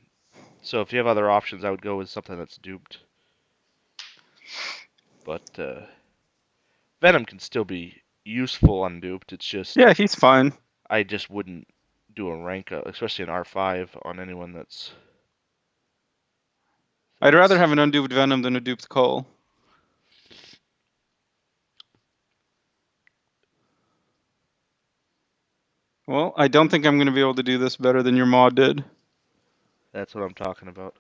so if you have other options, I would go with something that's duped. But Venom can still be useful unduped. It's just Yeah, he's fine. I just wouldn't do a rank, especially an R5, on anyone that's I'd rather that's. have an unduped Venom than a duped Cull. Well, I don't think I'm going to be able to do this better than your mod did. That's what I'm talking about.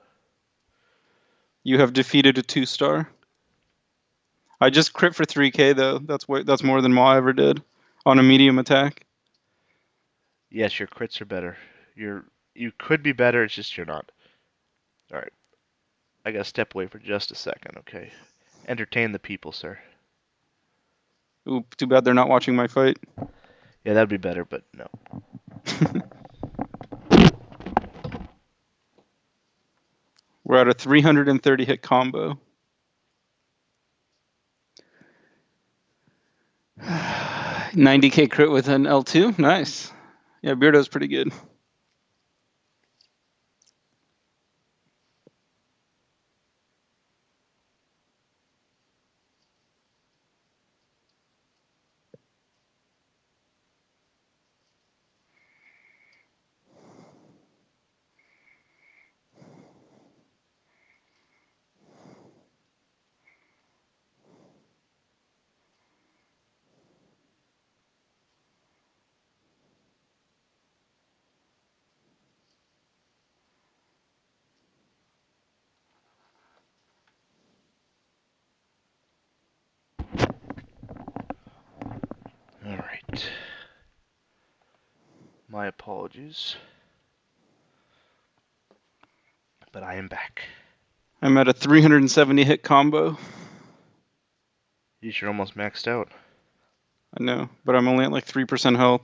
You have defeated a 2-star. I just crit for 3k though. That's more than Ma ever did on a medium attack. Yes, your crits are better. You could be better. It's just you're not. All right, I gotta step away for just a second. Okay, entertain the people, sir. Ooh, too bad they're not watching my fight. Yeah, that'd be better, but no. We're at a 330 hit combo. 90k crit with an L2. Nice. Yeah, Beardo's pretty good. All right. My apologies, but I am back. I'm at a 370 hit combo. You're almost maxed out. I know, but I'm only at like 3% health.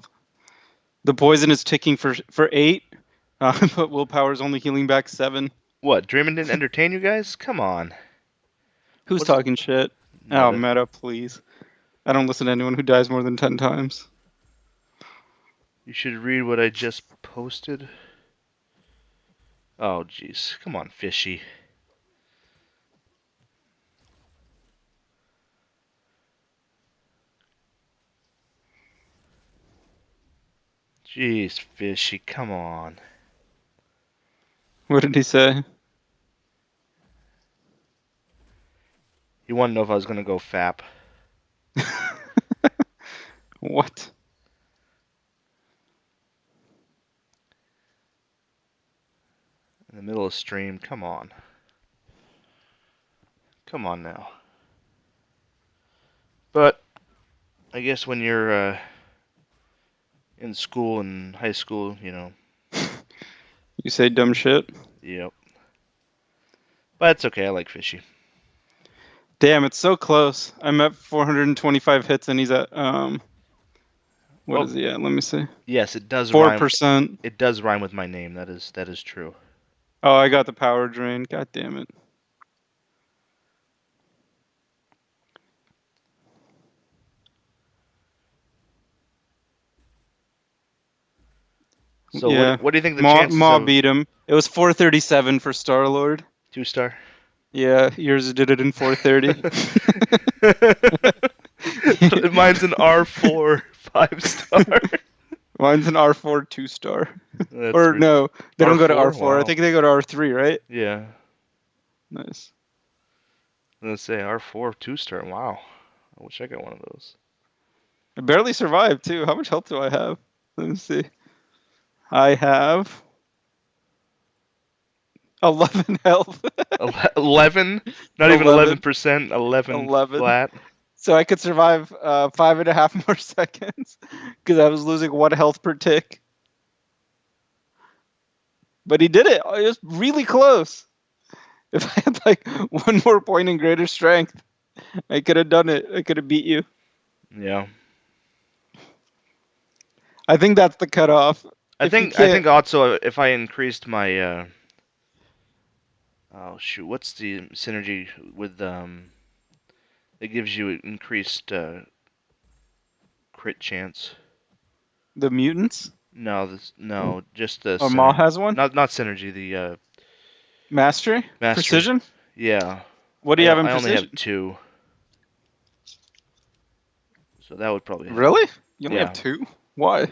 The poison is ticking for 8, but willpower is only healing back 7. What? Dreamin' didn't entertain you guys? Come on. Who's What's talking shit? Oh, Meta? meta, please. I don't listen to anyone who dies more than 10 times. You should read what I just posted. Oh, jeez. Come on, fishy. Jeez, fishy. Come on. What did he say? He wanted to know if I was gonna go fap. What? In the middle of stream. Come on. Come on now. But I guess when you're in school and high school, You say dumb shit? yep. But it's okay. I like fishy. Damn, it's so close. I'm at 425 hits and he's at what Oh, is he at? Let me see. yes, it does rhyme. 4%. It does rhyme with my name. That is true. Oh, I got the power drain. God damn it. So Yeah. what do you think the Maw, chances Maw of beat him. It was 437 for Star Lord. 2 star? Yeah, yours did it in 430. Mine's an R4 5 star. Mine's an R4 2-star. That's Or no, they don't go to R4. R4. I Wow. think they go to R3, right? Yeah. Nice. Let's say R4 2 star. Wow. I wish I got one of those. I barely survived too. How much health do I have? Let me see. I have 11 health. 11? Not even 11. 11%. 11 11. flat. So I could survive 5.5 more seconds because I was losing 1 health per tick. But he did it. It was really close. If I had like one more point in greater strength, I could have done it. I could have beat you. Yeah. I think that's the cutoff. I If you think I can't, think also if I increased my oh shoot, what's the synergy with it gives you increased crit chance. the mutants No, just the or Maul synergy. has one. Not synergy, the Mastery, mastery. precision. Yeah. What do I you have in I only have precision? 2. So that would probably help. Really? You only have Yeah. two? Why?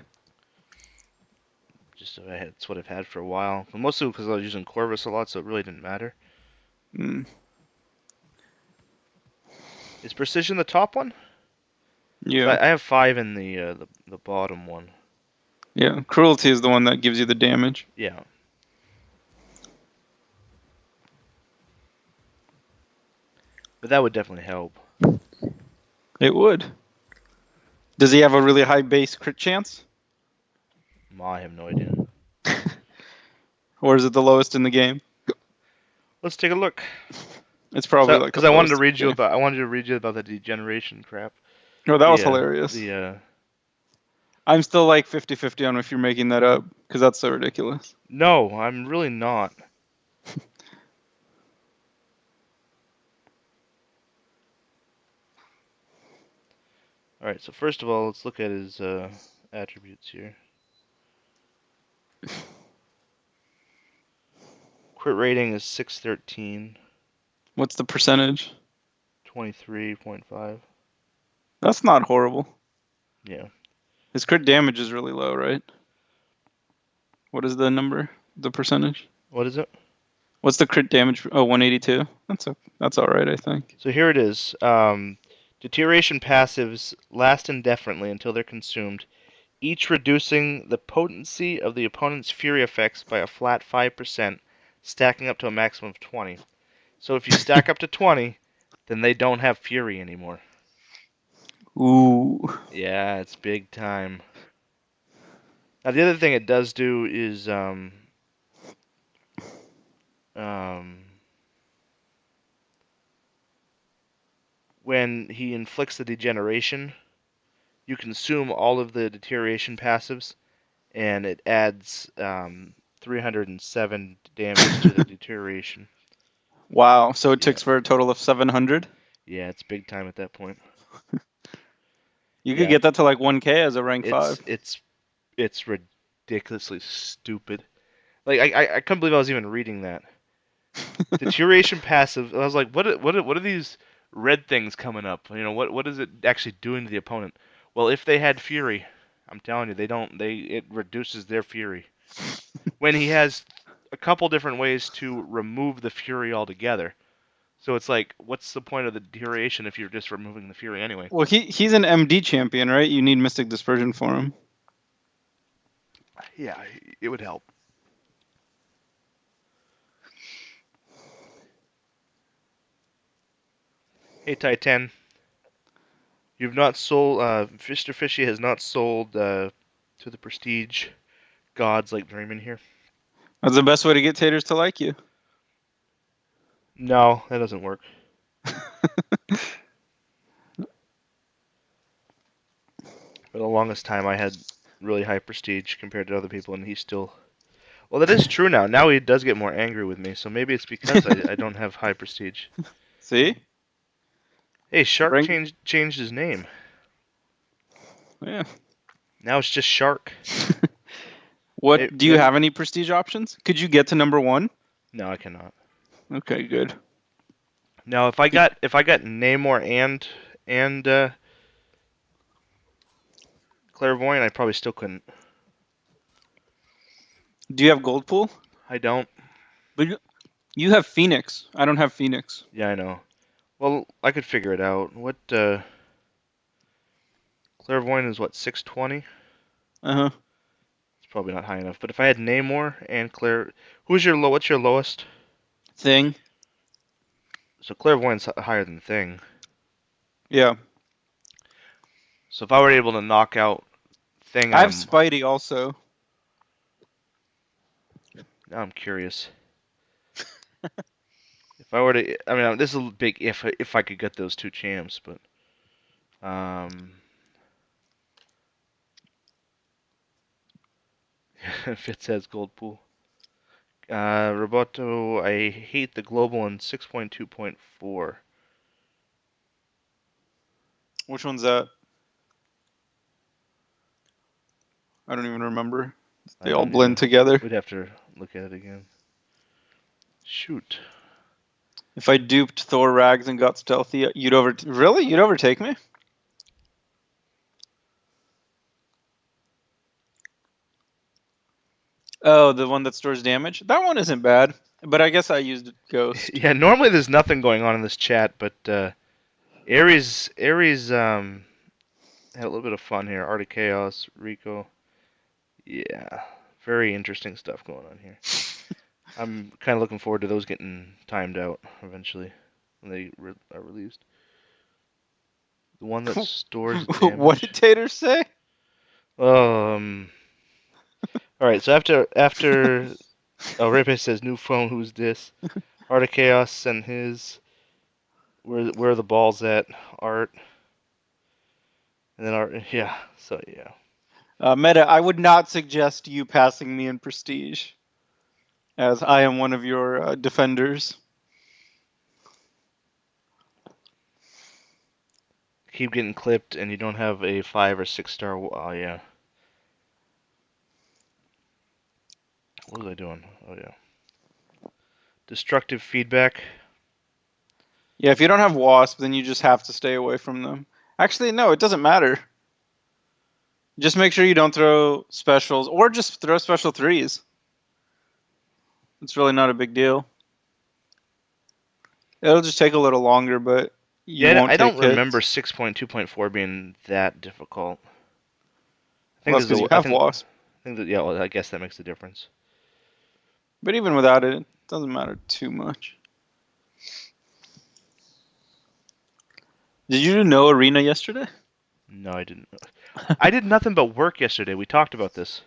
Just it's what I've had for a while. But mostly because I was using Corvus a lot, so it really didn't matter. Mm, Is precision the top one? 'Cause yeah, I have 5 in the bottom one. yeah. Cruelty is the one that gives you the damage. Yeah. But that would definitely help. It would. Does he have a really high base crit chance, I have no idea. or is it the lowest in the game? Let's take a look. It's probably So, like the because I wanted to lowest in read the you game. about, I wanted to read you about the degeneration crap. Oh, that was The hilarious. the I'm still like 50-50 on if you're making that up because that's so ridiculous. no, I'm really not. All right, so first of all, let's look at his attributes here. Crit rating is 613, What's the percentage? 23.5. That's not horrible. Yeah. His crit damage is really low, right? What is the number? The percentage? What is it? What's the crit damage? Oh, 182. That's all right, I think. So here it is. Deterioration passives last indefinitely until they're consumed, each reducing the potency of the opponent's fury effects by a flat 5%, stacking up to a maximum of 20. So if you stack up to 20, then they don't have fury anymore. Ooh. Yeah, it's big time. Now the other thing it does do is um, when he inflicts the degeneration, you consume all of the deterioration passives, and it adds 307 damage to the deterioration. Wow. So it Yeah, ticks for a total of 700. yeah, it's big time at that point. You could Yeah, get that to like 1K as a rank it's 5. it's it's ridiculously stupid. Like I couldn't believe I was even reading that. Deterioration passive. I was like, what are these red things coming up? You know, what is it actually doing to the opponent? Well, if they had fury, I'm telling you, they don't. It reduces their fury. When he has a couple different ways to remove the fury altogether. So it's like, what's the point of the deterioration if you're just removing the fury anyway? Well, he's an MD champion, right? You need Mystic Dispersion for him. Yeah, it would help. Hey Titan, you've not sold. Mr. Fishy has not sold to the prestige gods like Dreamin' here. That's the best way to get taters to like you. No, that doesn't work. For the longest time, I had really high prestige compared to other people, and he's still. Well, that is true now. Now he does get more angry with me, so maybe it's because I don't have high prestige. See? Hey, Shark Bring. changed his name. Yeah. Now it's just Shark. What do you Maybe have any prestige options? Could you get to number one? no, I cannot. Okay, good. Now, if I got Namor and Clairvoyant, I probably still couldn't. Do you have gold pool? I don't. But you have Phoenix. I don't have Phoenix. Yeah, I know. Well, I could figure it out. What Clairvoyant is what 620? Uh huh. It's probably not high enough. But if I had Namor and Claire, who's your low? What's your lowest? Thing. So Clairvoyant's higher than Thing. Yeah. So if I were able to knock out Thing I on have him, Spidey also. now I'm curious. If I were to, I mean, this is a big if I could get those two champs, but Fitz has gold pool. Roboto, I hate the global in 6.2.4. Which one's that? I don't even remember. I They all don't blend either. together. We'd have to look at it again. Shoot. If I duped Thor Rags and got stealthy, really? You'd overtake me? Oh, the one that stores damage? That one isn't bad. But I guess I used Ghost. Yeah, normally there's nothing going on in this chat, but Ares had a little bit of fun here. Art of Chaos, Rico. Yeah, very interesting stuff going on here. I'm kind of looking forward to those getting timed out eventually when they are released. The one that stores What damage. did Tater say? Um. All right. So after Repe says new phone. Who's this? Art of Chaos sent his. Where are the balls at? Art. And then Art. Yeah. So yeah. Meta, I would not suggest you passing me in prestige, as I am one of your defenders. Keep getting clipped, and you don't have a 5 or 6 star. Oh yeah. What was I doing? Oh yeah. Destructive feedback. Yeah, if you don't have Wasp, then you just have to stay away from them. Actually, no, it doesn't matter. Just make sure you don't throw specials, or just throw special threes. It's really not a big deal. It'll just take a little longer, but you Yeah, won't I don't take remember hits. 6.2.4 being that difficult. I Well, think that's there's because you a. have Wasp. I think that yeah. Well, I guess that makes a difference. But even without it, it doesn't matter too much. Did you do no arena yesterday? No, I didn't. I did nothing but work yesterday. We talked about this.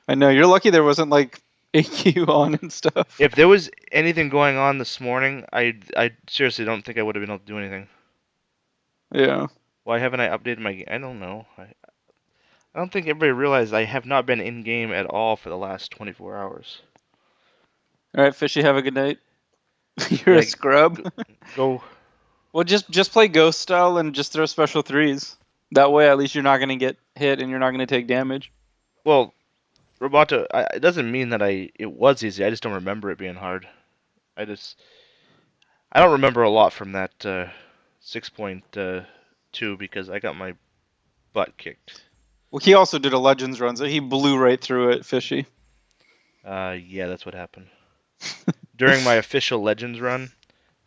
I know, you're lucky there wasn't like AQ on and stuff. If there was anything going on this morning, I seriously don't think I would have been able to do anything. Yeah. Why haven't I updated my game? I don't know. I don't think everybody realized I have not been in game at all for the last 24 hours. All right, Fishy, have a good night. You're a Yeah, scrub. go. Well, just play ghost style and just throw special threes. That way, at least you're not gonna get hit and you're not gonna take damage. Well, Roboto, it doesn't mean that it was easy. I just don't remember it being hard. I just I don't remember a lot from that 6.2 because I got my butt kicked. Well, he also did a Legends run, so he blew right through it, Fishy. Yeah, that's what happened. During my official Legends run,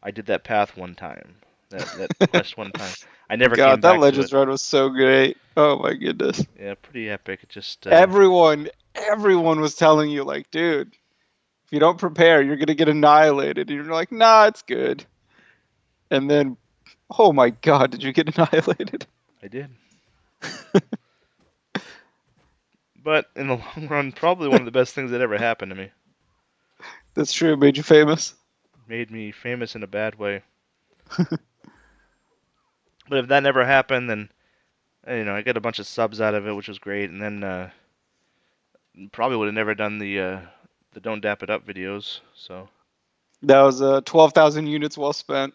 I did that path one time. That quest one time. I never came God, that back to it. Legends run was so great. Oh my goodness. Yeah, pretty epic. It just Everyone was telling you, like, dude, if you don't prepare, you're gonna get annihilated. And you're like, nah, it's good. And then, oh my God, did you get annihilated? I did. But in the long run, probably one of the best things that ever happened to me. That's true. It made you famous. Made me famous in a bad way. But if that never happened, then I get a bunch of subs out of it, which was great, and then probably would have never done the Don't Dap It Up videos. So That was 12,000 units well spent.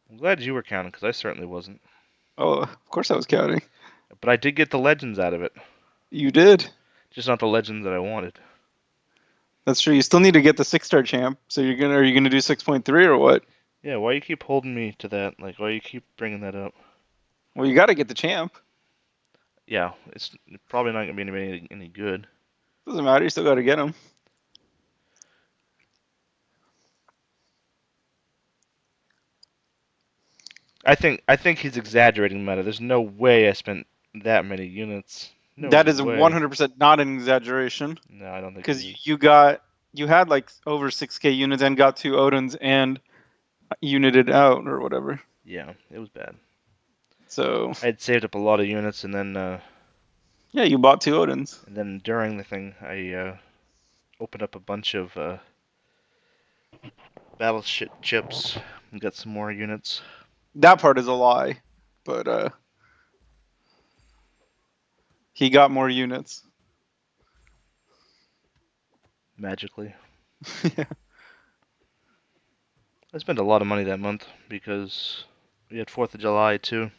I'm glad you were counting because I certainly wasn't. Oh, of course I was counting. But I did get the legends out of it, You did. just not the legends that I wanted. That's true. You still need to get the 6-star champ. So are you gonna do 6.3 or what? Yeah, why you keep holding me to that? Like, why you keep bringing that up? Well, you got to get the champ. Yeah, it's probably not gonna be any good. Doesn't matter. You still got to get him. I think he's exaggerating meta. There's no way I spent that many units. No That is way. 100% not an exaggeration No, I don't think it because is. you had like over 6K units and got 2 Odins and united out or whatever. Yeah, it was bad. So I had saved up a lot of units, yeah, you bought 2 Odins. and then during the thing, I opened up a bunch of battleship chips and got some more units That part is a lie, but he got more units. magically. Yeah. I spent a lot of money that month because we had 4th of July too.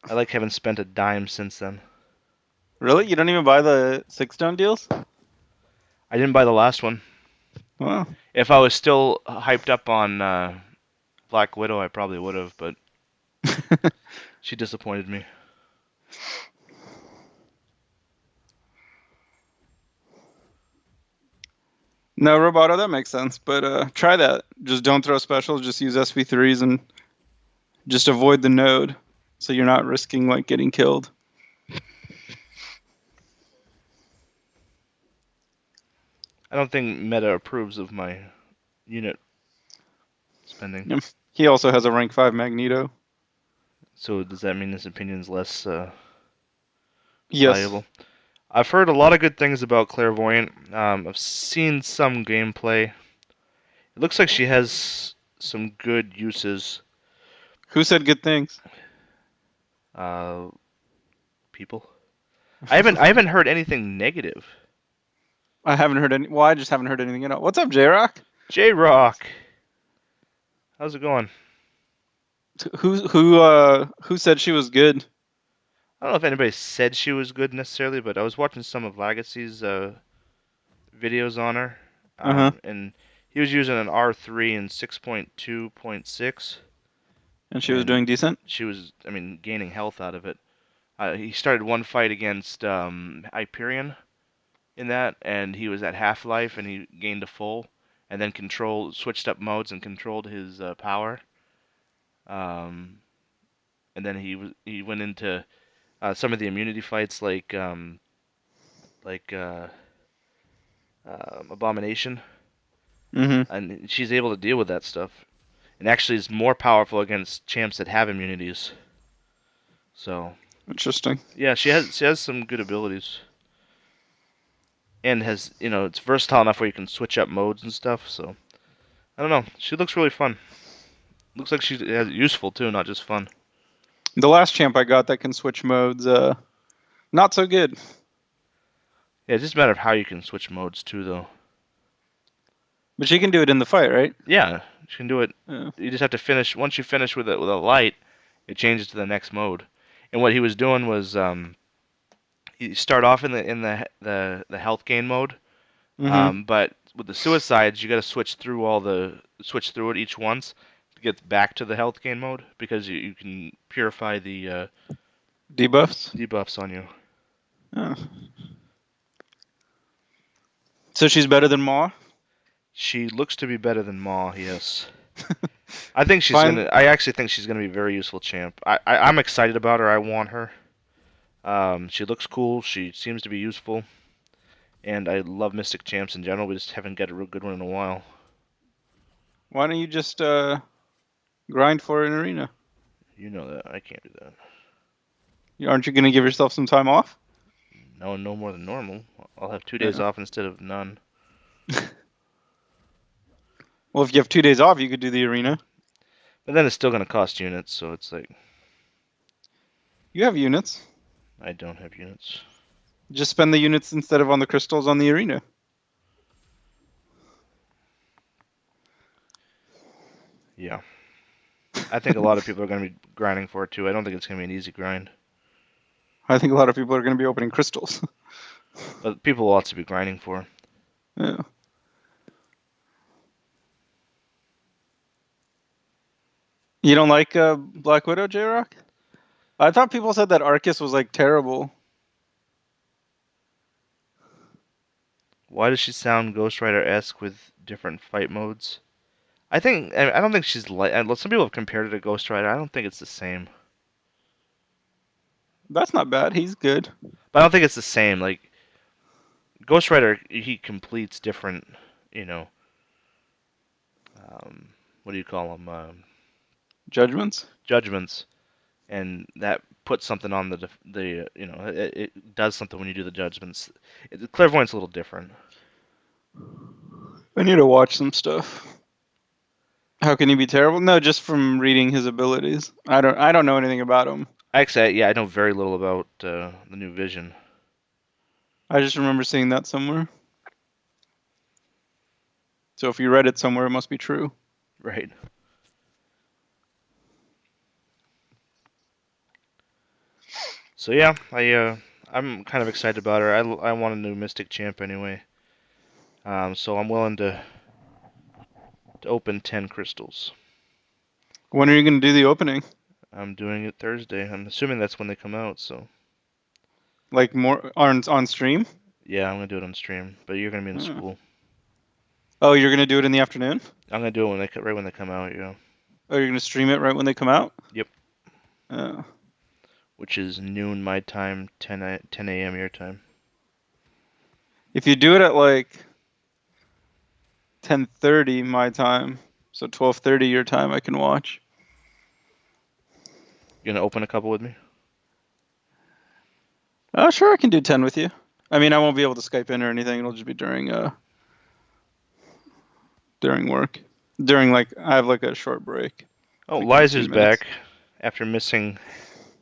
I like haven't spent a dime since then. Really? You don't even buy the 6 stone deals? I didn't buy the last one. Wow. If I was still hyped up on Black Widow, I probably would have, but she disappointed me. No, Roboto, that makes sense. But try that. Just don't throw specials. Just use SP3s and just avoid the node, so you're not risking like getting killed. I don't think Meta approves of my unit spending. Yep. He also has a rank 5 Magneto. So does that mean his opinion's less Yes. valuable? I've heard a lot of good things about Clairvoyant. I've seen some gameplay. It looks like she has some good uses. Who said good things? Uh, people. I haven't heard anything negative. I haven't heard any. Well, I just haven't heard anything at all. What's up, J Rock? J Rock, how's it going? Who said she was good? I don't know if anybody said she was good necessarily, but I was watching some of Legacy's videos on her, Uh huh. and he was using an R3 and 6.2.6, And she was and doing decent. she was, I mean, gaining health out of it. He started one fight against Hyperion in that, and he was at half life, and he gained a full, and then switched up modes and controlled his power. Um, and then he went into some of the immunity fights like Abomination, Mm-hmm. and she's able to deal with that stuff, and actually is more powerful against champs that have immunities. So Interesting. yeah, she has some good abilities, and has it's versatile enough where you can switch up modes and stuff. So I don't know, she looks really fun. Looks like she's useful too, not just fun. The last champ I got that can switch modes, not so good. Yeah, it's just a matter of how you can switch modes too, though. But she can do it in the fight, right? Yeah, you can do it. Yeah. You just have to finish. Once you finish with a light, it changes to the next mode. And what he was doing was you start off in the health gain mode, Mm-hmm. but with the suicides, you got to switch through it each once to get back to the health gain mode because you can purify the Debuffs. debuffs on you. Oh. So she's better than Maw. She looks to be better than Maw, yes. I think she's Fine. gonna. I actually think she's gonna be a very useful champ. I'm excited about her. I want her. She looks cool. She seems to be useful, and I love Mystic champs in general. We just haven't got a real good one in a while. Why don't you just grind for an arena? You know that. I can't do that. Aren't you gonna give yourself some time off? No, no more than normal. I'll have 2 days Yeah. off instead of none. Well, if you have 2 days off, you could do the arena. But then it's still gonna cost units, so it's like You have units. I don't have units. Just spend the units instead of on the crystals on the arena. Yeah. I think a lot of people are gonna be grinding for it too. I don't think it's gonna be an easy grind. I think a lot of people are going to be opening crystals. But people will also be grinding for. Yeah. You don't like Black Widow, J Rock? I thought people said that Arcus was like terrible. Why does she sound Ghost Rider-esque with different fight modes? I don't think she's like. Some people have compared it to Ghost Rider. I don't think it's the same. That's not bad. He's good. But I don't think it's the same. Like Ghost Rider, he completes different, you know, what do you call them? Judgments. Judgments, and that puts something on it does something when you do the judgments. Clairvoyant's a little different. I need to watch some stuff. How can he be terrible? No, just from reading his abilities. I don't know anything about him. Actually, yeah, I know very little about the new Vision. I just remember seeing that somewhere. So if you read it somewhere, it must be true. Right. So yeah, I'm kind of excited about her. I want a new Mystic Champ anyway. So I'm willing to open 10 crystals. When are you going to do the opening? I'm doing it Thursday. I'm assuming that's when they come out. So Like more on stream? yeah, I'm gonna do it on stream. But you're gonna be in Oh. school. Oh, you're going to do it in the afternoon? I'm gonna do it right when they come out. Yeah. Oh, you're going to stream it right when they come out? Yep. Oh. Which is noon my time, 10 a.m. your time. If you do it at like 10:30 my time, so 12:30 your time, I can watch. You gonna open a couple with me? Oh, sure, I can do 10 with you. I mean, I won't be able to Skype in or anything. It'll just be during work. During like I have like a short break, Oh, like Liza's 15 minutes. back after missing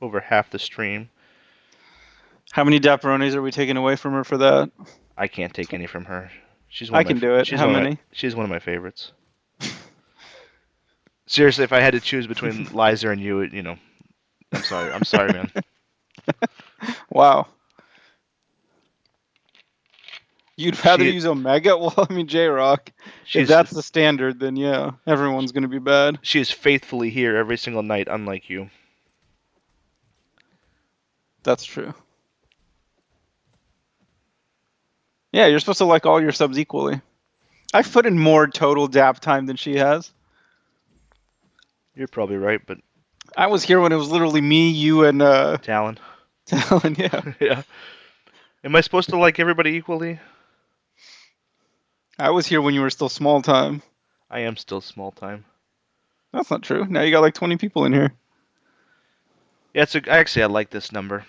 over half the stream. How many Dapperonis are we taking away from her for that? I can't take any from her. She's one I of my can do it. How many? she's one of my favorites. Seriously, if I had to choose between Liza and you, I'm sorry. I'm sorry, man. Wow. You'd rather She use Omega? Well, I mean, J-Rock. If she's that's the standard, then yeah, everyone's gonna be bad. she is faithfully here every single night, unlike you. That's true. Yeah, you're supposed to like all your subs equally. I've put in more total DAP time than she has. You're probably right, but I was here when it was literally me, you, and Talon. Talon. Yeah, Yeah. Am I supposed to like everybody equally? I was here when you were still small time. I am still small time. That's not true. Now you got like 20 people in here. Yeah, actually I like this number.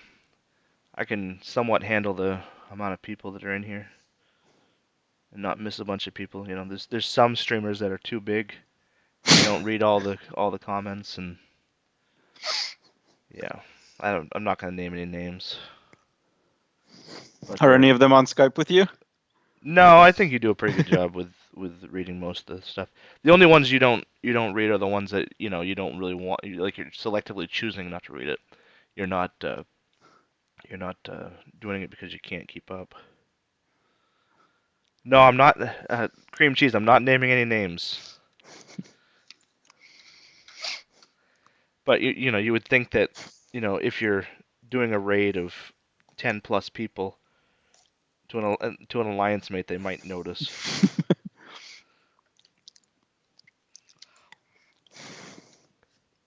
I can somewhat handle the amount of people that are in here and not miss a bunch of people. There's some streamers that are too big. They don't read all the comments and yeah. I'm not gonna name any names. But Are any of them on Skype with you? no, I think you do a pretty good job with reading most of the stuff. The only ones you don't read are the ones that you don't really want. Like you're selectively choosing not to read it. You're not uh, you're not doing it because you can't keep up. No, I'm not. Cream cheese. I'm not naming any names. But you would think that if you're doing a raid of 10 plus people to an alliance mate, they might notice.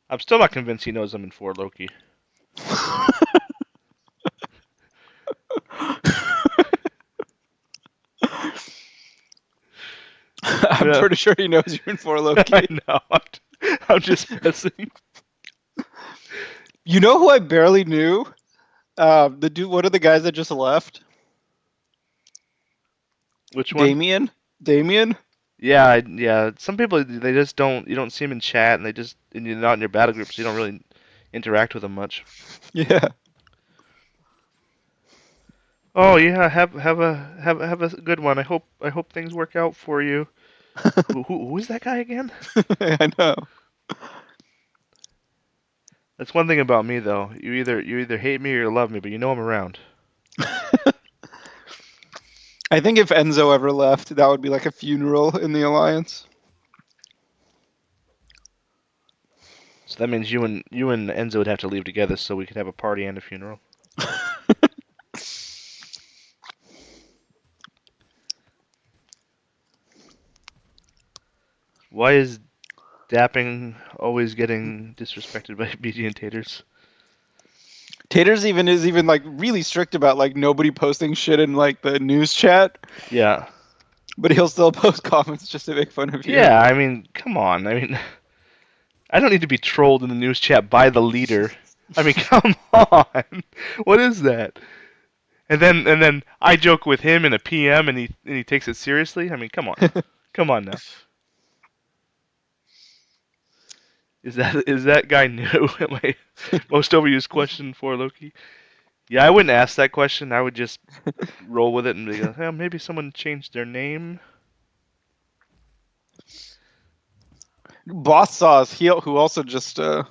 I'm still not convinced he knows I'm in for Loki. I'm Yeah, pretty sure he knows you're in for I Loki. know. I'm just messing. You know who I barely knew? The dude. What are the guys that just left? Which one? Damien. Damien. Yeah, yeah. Some people they just don't. You don't see them in chat, and and you're not in your battle group, so you don't really interact with them much. Yeah. Oh yeah, have a good one. I hope things work out for you. Who is that guy again? I know. That's one thing about me though. You either hate me or you love me, but you know I'm around. I think if Enzo ever left, that would be like a funeral in the alliance. So that means you and Enzo would have to leave together so we could have a party and a funeral. Why is Dapping always getting disrespected by BG and Taters? Taters even is even like really strict about like nobody posting shit in like the news chat, Yeah. but he'll still post comments just to make fun of you. Yeah, I mean, come on. I mean, I don't need to be trolled in the news chat by the leader. I mean, come on. What is that? And then I joke with him in a PM and he takes it seriously. I mean, come on. Come on now. Is that guy new? Am I most overused question for Loki? Yeah, I wouldn't ask that question. I would just roll with it and be like, oh, maybe someone changed their name. Boss Sauce, he who also just Yeah,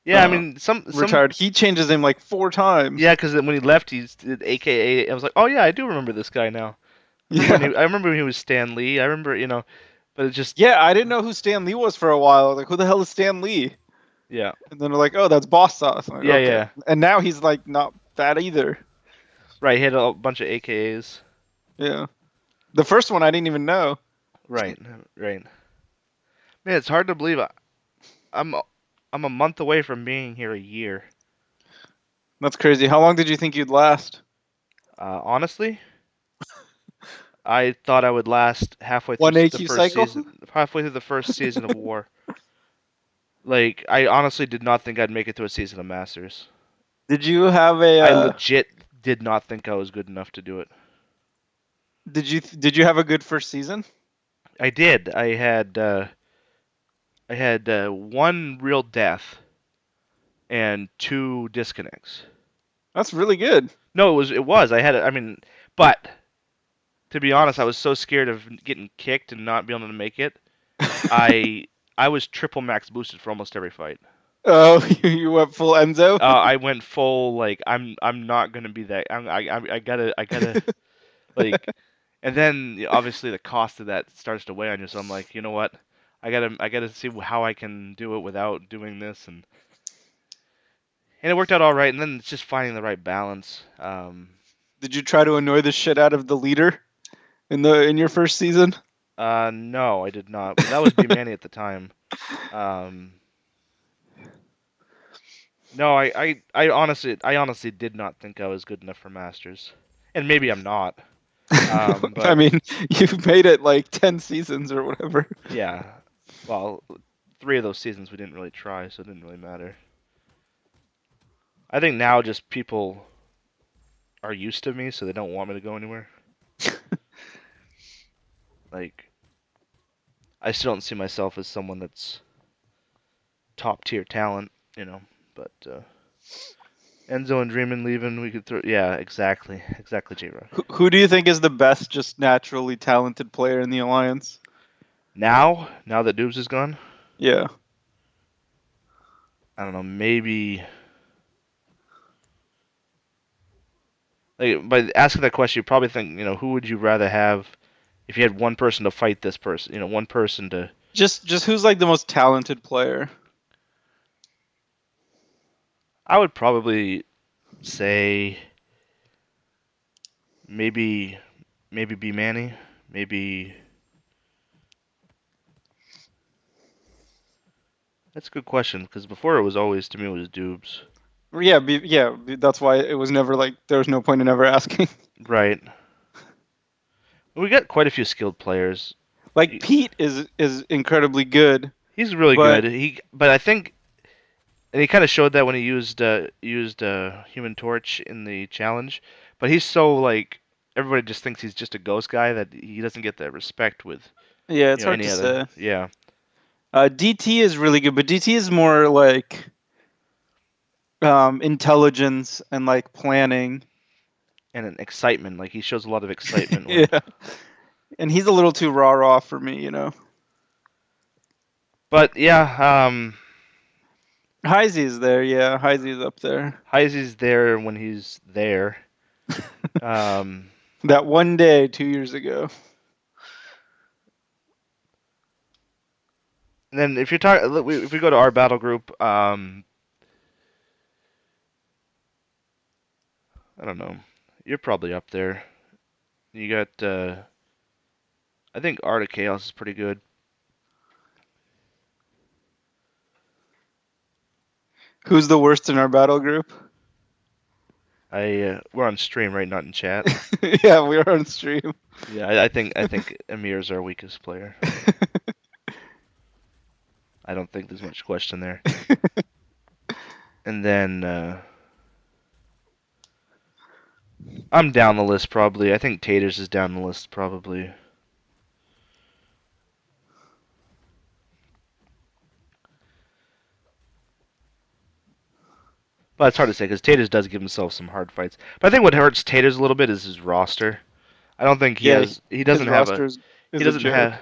I uh mean some retired. He changes him like 4 times. yeah, because when he left, he's did AKA. I was like, oh yeah, I do remember this guy now. Yeah. I remember when he was Stan Lee. I remember but it just Yeah, I didn't know who Stan Lee was for a while. I was like, who the hell is Stan Lee? yeah And then they're like, oh, that's Boss Sauce. I'm like, yeah okay. yeah And now he's like not that either. right. He had a bunch of AKAs. Yeah. The first one I didn't even know. Right right. Man, it's hard to believe. I'm I'm a month away from being here a year. That's crazy. How long did you think you'd last? Honestly, I thought I would last One AQ cycle? halfway through the first season of War. Like, I honestly did not think I'd make it to a season of Masters. Did you have a I legit did not think I was good enough to do it. did you have a good first season? I did. I had one real death and two disconnects. That's really good. No, it was. I had I mean, but to be honest, I was so scared of getting kicked and not being able to make it. I I was triple max boosted for almost every fight. Oh, you went full Enzo? I went full like I'm not gonna be that. I gotta like, and then obviously the cost of that starts to weigh on you. So I'm like, you know what? I gotta see how I can do it without doing this, and it worked out all right. And then it's just finding the right balance. Did you try to annoy the shit out of the leader in your first season? No, I did not. But that was B Manny at the time. Um, no, I honestly did not think I was good enough for Masters, and maybe I'm not. I But mean, you've made it like 10 seasons or whatever. yeah, well, 3 of those seasons we didn't really try, so it didn't really matter. I think now just people are used to me, so they don't want me to go anywhere. Like, I still don't see myself as someone that's top tier talent, you know. But Enzo and Dreamin leaving, we could throw. Yeah, exactly, J Rock. Who do you think is the best just naturally talented player in the alliance? Now that Dubes is gone, Yeah. I don't know. Maybe like by asking that question, you probably think, who would you rather have if you had one person to fight this person? One person to. Just who's like the most talented player? I would probably say maybe B Manny, maybe. That's a good question because before it was always to me it was Dubes. Yeah, that's why it was never like there was no point in ever asking. Right. We got quite a few skilled players. Like Pete is incredibly good, He's really but good. But I think, and he kind of showed that when he used Human Torch in the challenge. But he's so like everybody just thinks he's just a ghost guy that he doesn't get that respect with Yeah, it's hard any to other. say. Yeah, DT is really good, but DT is more like intelligence and like planning. and an excitement. Like he shows a lot of excitement when. Yeah, and he's a little too rah for me. But yeah, Heisey's there, yeah. Heisey's up there. Heisey's there when he's there. Um, That one day 2 years ago. and then if you're talking, if we go to our battle group, I don't know. You're probably up there. You got, I think Art of Chaos is pretty good. Who's the worst in our battle group? We're on stream, right? Not in chat. Yeah, we are on stream. Yeah, I think Amir's our weakest player. I don't think there's much question there. And then I'm down the list probably. I think Taters is down the list probably. But it's hard to say because Taters does give himself some hard fights. But I think what hurts Taters a little bit is his roster. I don't think he Yeah, has. He his doesn't have a. roster He is a doesn't have. joke.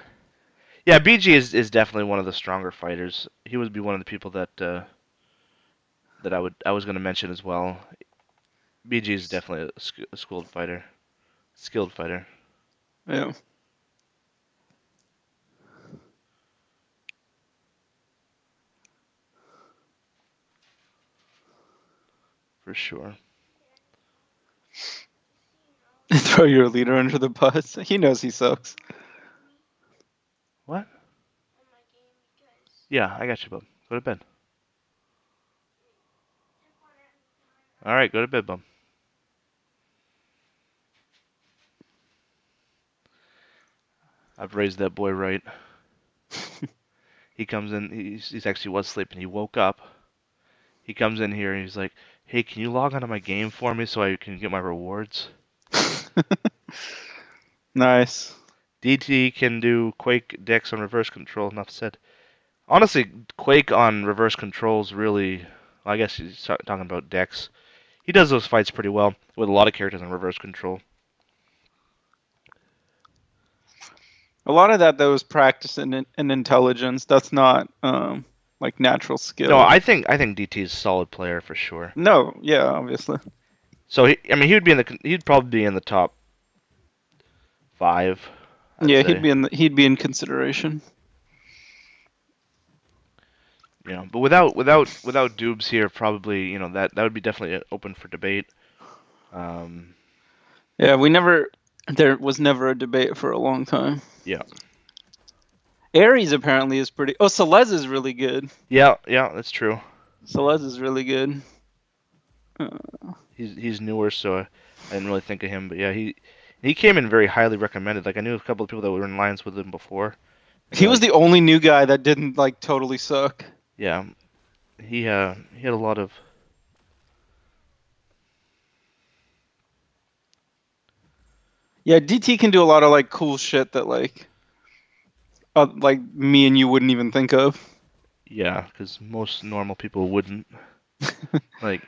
Yeah, BG is definitely one of the stronger fighters. He would be one of the people that I was going to mention as well. BG is definitely a skilled fighter. Skilled fighter Yeah. for sure. Throw your leader under the bus. He knows he sucks. What? Yeah, I got you, bub. Go to bed. All right, go to bed, bub. I've raised that boy right. He comes in. He's actually was sleeping. He woke up. He comes in here and he's like, "Hey, can you log onto my game for me so I can get my rewards?" Nice. DT can do Quake Dex on reverse control. Enough said. Honestly, Quake on reverse controls really. Well, I guess he's talking about Dex. He does those fights pretty well with a lot of characters on reverse control. A lot of that though is practice and intelligence. That's not like natural No, skill. I think DT is a solid player for sure. No, yeah, obviously. So I mean, he'd probably be in the top 5, I'd Yeah, say. he'd be in consideration. But without Dubes here, probably that would be definitely open for debate. Um, Yeah, there was never a debate for a long time. yeah, Ares apparently is pretty. Oh, Celez is really good. yeah, that's true. Celez is really good. Uh, He's newer, so I didn't really think of him. But yeah, he came in very highly recommended. Like I knew a couple of people that were in lines with him before, and he they're was like, the only new guy that didn't like totally suck. yeah, he had a lot of. Yeah, DT can do a lot of like cool shit that like me and you wouldn't even think of. Yeah, because most normal people wouldn't. Like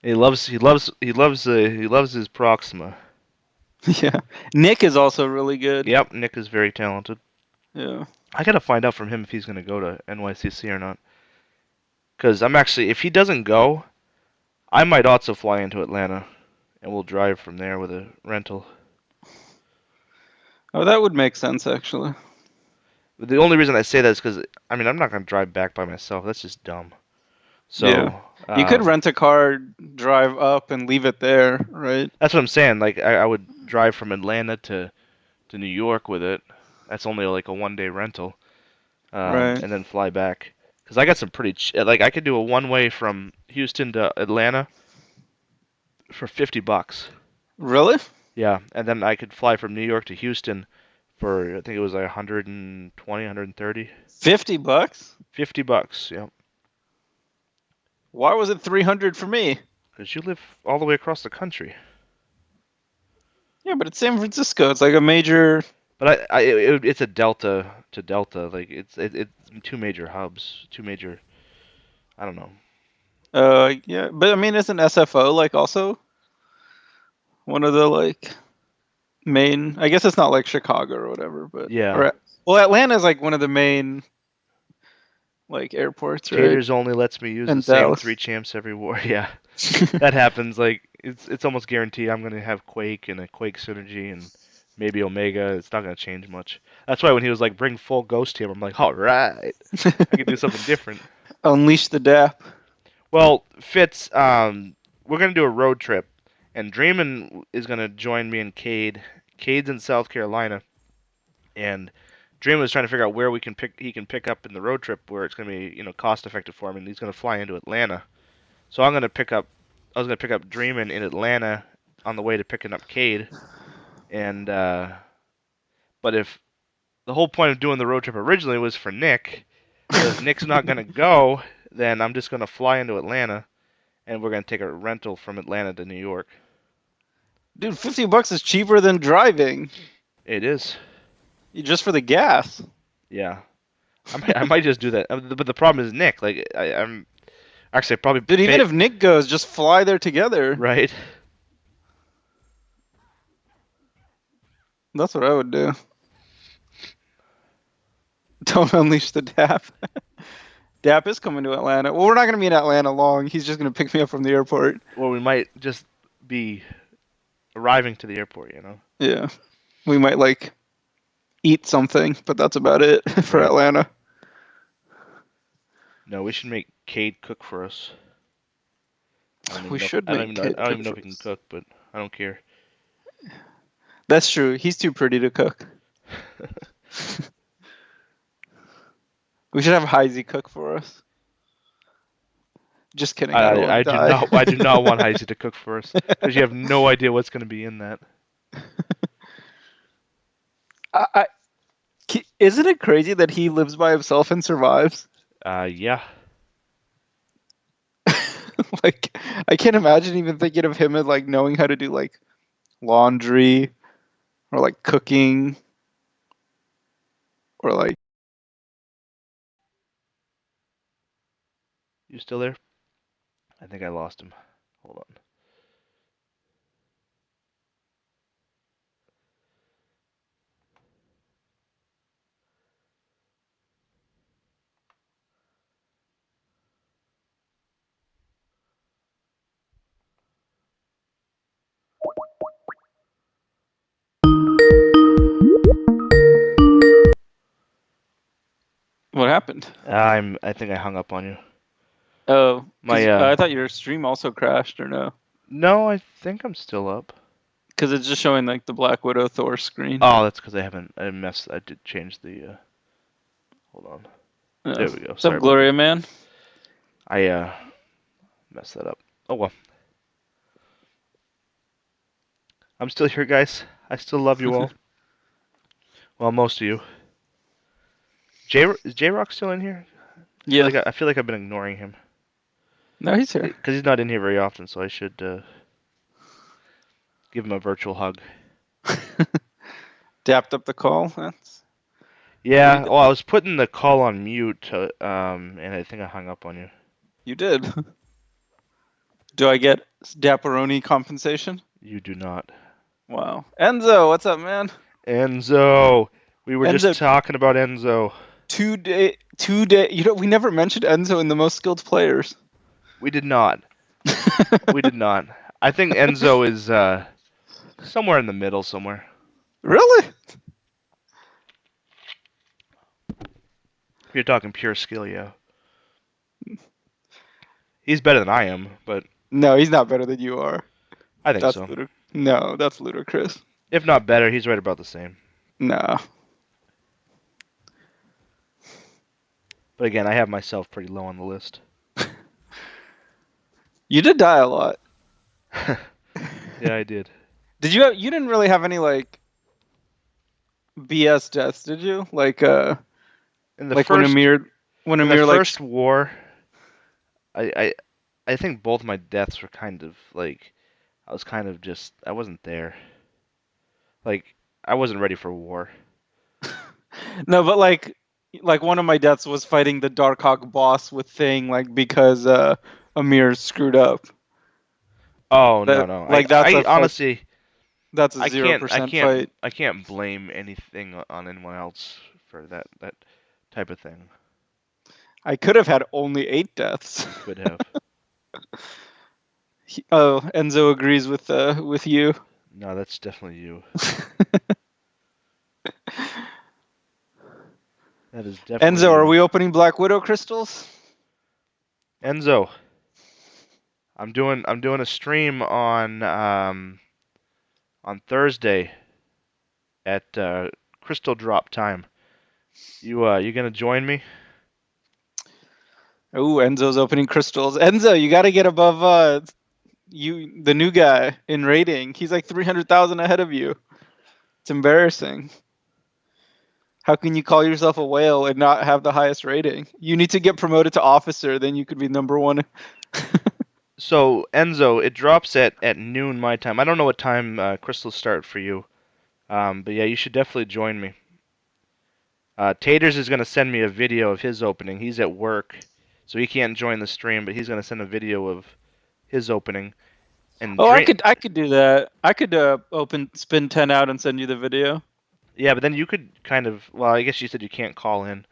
he loves his Proxima. Yeah. Nick is also really good. Yep, Nick is very talented. Yeah. I gotta find out from him if he's gonna go to NYCC or not. Because I'm actually, if he doesn't go, I might also fly into Atlanta, and we'll drive from there with a rental. Oh, that would make sense actually. But the only reason I say that is because I mean I'm not gonna drive back by myself. That's just dumb. Yeah. So You could rent a car, drive up, and leave it there, right? that's what I'm saying. Like I would drive from Atlanta to New York with it. That's only like a 1 day rental, Right. and then fly back. Because I got some pretty like I could do a one way from Houston to Atlanta for $50. Really? Yeah, and then I could fly from New York to Houston for I think it was like 120, 130. $50? $50, yeah. Why was it 300 for me? Because you live all the way across the country. but it's San Francisco. It's like a major. But it's a delta to delta. Like it's two major hubs, two major. I don't know. Yeah, but I mean, isn't SFO like also one of the like main? I guess it's not like Chicago or whatever, but Yeah, or well, Atlanta's like one of the main like airports, right? Taters only lets me use the And same Dallas. three champs every war. Yeah, that happens. Like it's almost guaranteed. I'm gonna have Quake and a Quake synergy and maybe Omega. It's not gonna change much. That's why when he was like bring full Ghost Team, I'm like, all right, I can do something different. Unleash the DAP. Well, Fitz, we're gonna do a road trip, and Dreamin is gonna join me and Cade. Cade's in South Carolina, and Dreamin was trying to figure out where we can pick. He can pick up in the road trip where it's gonna be cost effective for him, and he's gonna fly into Atlanta. So I'm gonna pick up. I was gonna pick up Dreamin in Atlanta on the way to picking up Cade, and but if the whole point of doing the road trip originally was for Nick, but if Nick's not gonna go, then I'm just gonna fly into Atlanta and we're gonna take a rental from Atlanta to New York. Dude, $50 is cheaper than driving. It is. Just for the gas. Yeah. I might just do that. But the problem is Nick. Like I'm actually I probably Dude, even pay if Nick goes, just fly there together. right. That's what I would do. Don't unleash the DAP. DAP is coming to Atlanta. Well, we're not going to be in Atlanta long. He's just going to pick me up from the airport. Or we might just be arriving to the airport. Yeah. We might like eat something, but that's about it for Right. Atlanta. No, we should make Cade cook for us. We should I don't make even know. Kid I don't cook even know for if he can us. cook, but I don't care. That's true. He's too pretty to cook. We should have Heisey cook for us. Just kidding. I don't want I to do die. not. I do not want Heisey to cook for us because you have no idea what's going to be in that. I, isn't it crazy that he lives by himself and survives? Yeah. Like, I can't imagine even thinking of him as like knowing how to do like laundry or like cooking or like. You still there? I think I lost him. Hold on. What happened? I think I hung up on you. Oh, My because I thought your stream also crashed or no? No, I think I'm still up. Because it's just showing like the Black Widow Thor screen. Oh, that's because I haven't. I did change the. Hold on. Oh. There we go. What's Sorry up, about Gloria that. man? I messed that up. Oh well. I'm still here, guys. I still love you all. Well, most of you. Is J Rock still in here? Yeah. I feel like I've been ignoring him No, he's here. because he's not in here very often. So I should give him a virtual hug. Dapped up the call. That's what he Yeah. did. Well, I was putting the call on mute, and I think I hung up on you. You did. Do I get Dapperoni compensation? You do not. Wow. Enzo, what's up, man? Enzo. We were just Enzo, talking about Enzo. 2 day. You know, we never mentioned Enzo in the most skilled players. We did not. We did not. I think Enzo is somewhere in the middle somewhere. Really? If you're talking pure skill, yeah. He's better than I am, but No, he's not better than you are. I think That's so. ludicrous. No, that's ludicrous. If not better, he's right about the same. No. But again, I have myself pretty low on the list. You did die a lot. Yeah, I did. You didn't really have any like BS deaths, did you? In the Like when first Amir like war, I I I think both my deaths were kind of like I was kind of just I wasn't there. Like I wasn't ready for war. No, but like one of my deaths was fighting the Darkhawk boss with Thing, like because Amir screwed up. Oh no That no. like I honestly that's a 0% fight. I can't blame anything on anyone else for that type of thing. I could have had only 8 deaths. You could have. Oh, Enzo agrees with you. No, that's definitely you. That is definitely Enzo, are you. we opening Black Widow crystals? Enzo, I'm doing a stream on Thursday at Crystal Drop time. You gonna join me? Oh, Enzo's opening crystals. Enzo, you got to get above you, the new guy in rating. He's like 300,000 ahead of you. It's embarrassing. How can you call yourself a whale and not have the highest rating? You need to get promoted to officer, then you could be number one. So Enzo, it drops at noon my time. I don't know what time crystals start for you. But yeah, you should definitely join me. Taters is gonna send me a video of his opening. He's at work, so he can't join the stream, but he's gonna send a video of his opening. And Oh, Dream, I could do that. I could open spin 10 out and send you the video. yeah, but then you could kind of, well, I guess you said you can't call in.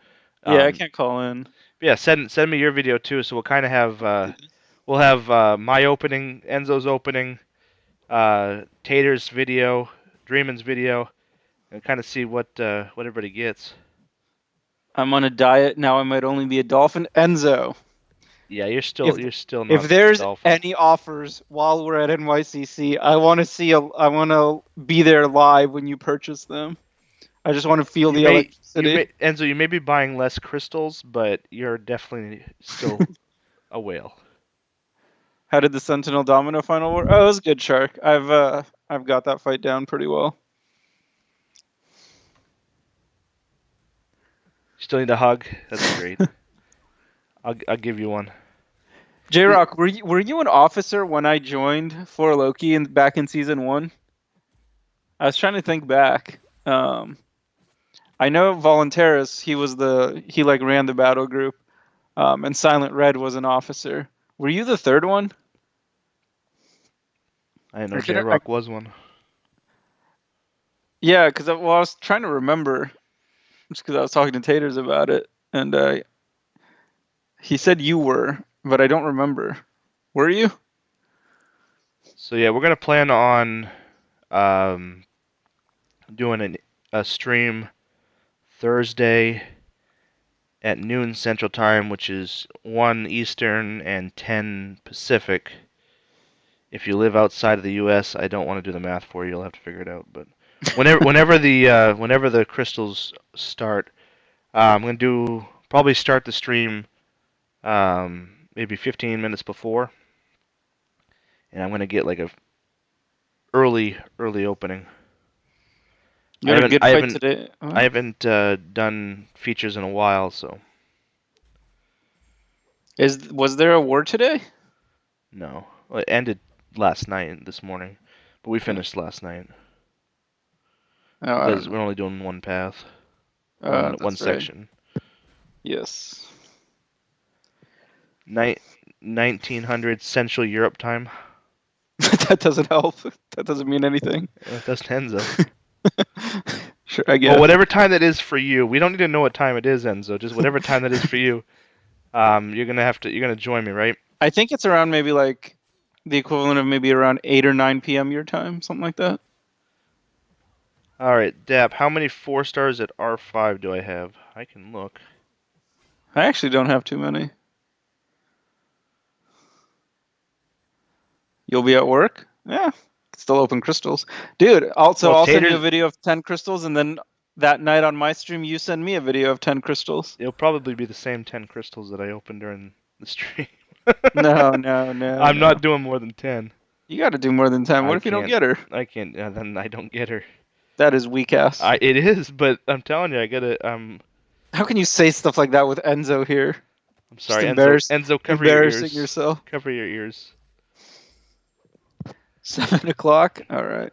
Yeah, I Um, can't call in. but yeah, send me your video too, so we'll kind of have we'll have my opening, Enzo's opening, Tater's video, Dreamin's video, and kind of see what everybody gets. I'm on a diet now. I might only be a dolphin. Enzo, Yeah, if you're still if not there's dolphin. any offers while we're at NYCC, I want to I want to be there live when you purchase them. I just want to feel the You electricity. may Enzo, you may be buying less crystals, but you're definitely still a whale. How did the Sentinel Domino final work? Oh, it was good, Shark. I've got that fight down pretty well. Still need a hug? That's great. I'll give you one. J Rock, were you an officer when I joined for Loki back in season 1? I was trying to think back. I know Voluntaris, he like ran the battle group, and Silent Red was an officer. Were you the third one? I didn't know I J couldn't. Rock was one. Yeah, because I was trying to remember, just because I was talking to Taters about it, and he said you were, but I don't remember. Were you? So yeah, we're gonna plan on um, doing a stream Thursday at noon Central Time, which is 1 Eastern and 10 Pacific. If you live outside of the U.S., I don't want to do the math for you. You'll have to figure it out. But whenever the crystals start, I'm gonna do probably start the stream maybe 15 minutes before, and I'm gonna get like a early opening. You had a good I fight haven't today. I Huh? haven't done features in a while, so Was there a war today? no. Well, it ended last night and this morning, but we Oh, finished last night I don't because know. we're only doing one path, one That's right. section. Yes. Night 1900 Central Europe time. That doesn't help. That doesn't mean anything. That's Enzo. Sure, I Well, guess. whatever time that is for you. We don't need to know what time it is, Enzo. Just whatever time that is for you. You're gonna join me, right? I think it's around maybe like the equivalent of maybe around 8 or 9 p.m. your time, something like that. All right, Dap. How many 4 stars at R5 do I have? I can look. I actually don't have too many. You'll be at work? Yeah. Still open crystals. Dude, also Well, I'll send you a Taters. video of 10 crystals and then that night on my stream you send me a video of 10 crystals. It'll probably be the same 10 crystals that I opened during the stream. No, no, no, I'm no. not doing more than 10. You got to do more than 10. What I if you don't can't. get her? I can't. Then I don't get her. That is weak ass. It is, but I'm telling you, I gotta. How can you say stuff like that with Enzo here? I'm Just sorry, Enzo. Enzo, cover your embarrassing ears. yourself. Cover your ears. 7 o'clock? All right.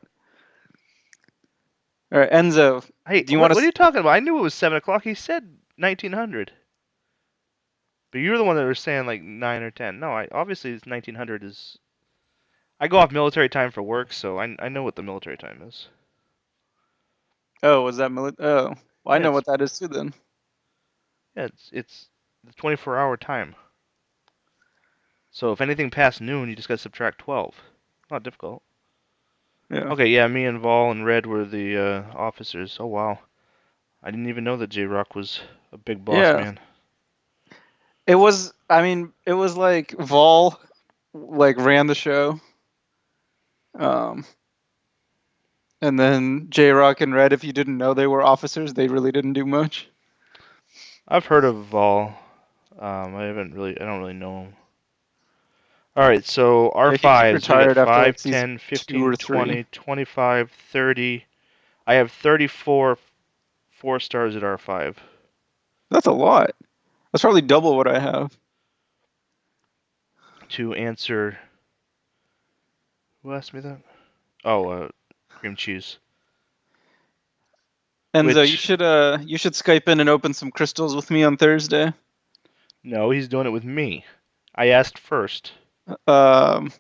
All right, Enzo, Hey, do you want what are to? you talking about? I knew it was 7 o'clock. He said 1900. But you're the one that was saying like 9 or 10. No, I obviously it's 1900 is. I go off military time for work, so I know what the military time is. Oh, was that Oh, well, I Yeah, know what that is too then. it's the 24-hour time. So if anything past noon, you just got to subtract 12. Not difficult. Yeah. Okay, yeah, me and Vol and Red were the officers. Oh wow, I didn't even know that J Rock was a big boss Yeah. man. It was. I mean, it was like Vol, like ran the show. Um, and then J Rock and Red, if you didn't know they were officers, they really didn't do much. I've heard of Vol. I don't really know him. All right, so Yeah, he R5s, we got retired after like 5, season 10, two 15, or three. 20, 25, 30. I have 34 4 stars at R5. That's a lot. That's probably double what I have. To answer, who asked me that? Oh, cream cheese. Enzo, Which, you should Skype in and open some crystals with me on Thursday. no, he's doing it with me. I asked first. Um,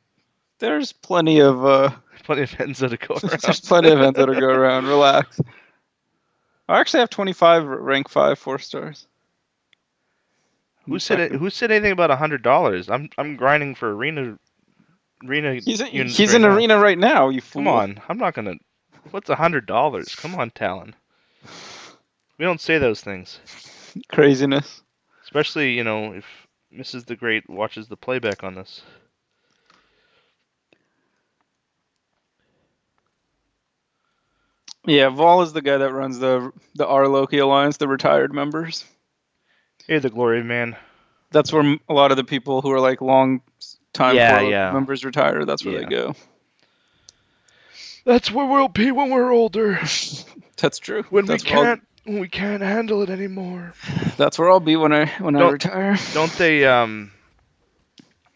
there's plenty of Plenty of Enzo to go there's plenty of Enzo to go around. around. Relax. I actually have 25 rank 5 4 stars. In second. Who said anything about $100? I'm grinding for arena units He's right in now. arena right now, you Come fool. on, I'm not gonna. What's $100? Come on, Talon. We don't say those things. Craziness. Especially, if Mrs. the Great watches the playback on this. Yeah, Vol is the guy that runs the R Loki Alliance, the retired members. Hey, the glory man. That's where a lot of the people who are like long time Yeah, 4 Loki yeah, members retire. That's where they yeah. go. That's where we'll be when we're older. That's true. When we can't handle it anymore. That's where I'll be when I Don't retire.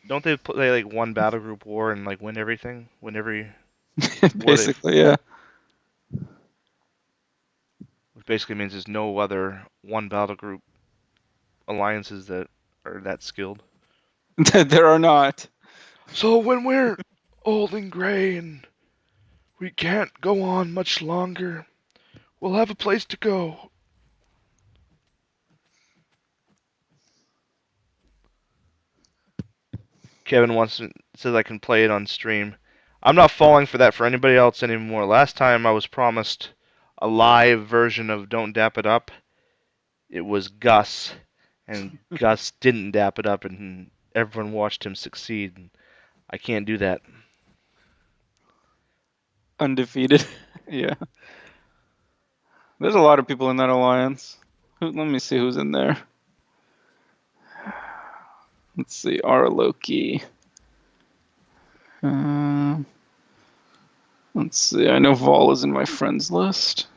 don't they play like one battle group war and like win everything? Win every war Basically, yeah. which basically means there's no other one battle group alliances that are that skilled. There are not. So when we're old and gray and we can't go on much longer, we'll have a place to go. Kevin says I can play it on stream. I'm not falling for that for anybody else anymore. Last time I was promised a live version of Don't Dap It Up. It was Gus, and Gus didn't dap it up, and everyone watched him succeed. I can't do that. Undefeated. Yeah. There's a lot of people in that alliance. Let me see who's in there. Let's see. R Loki. Uh, let's see. I know Vol is in my friends list,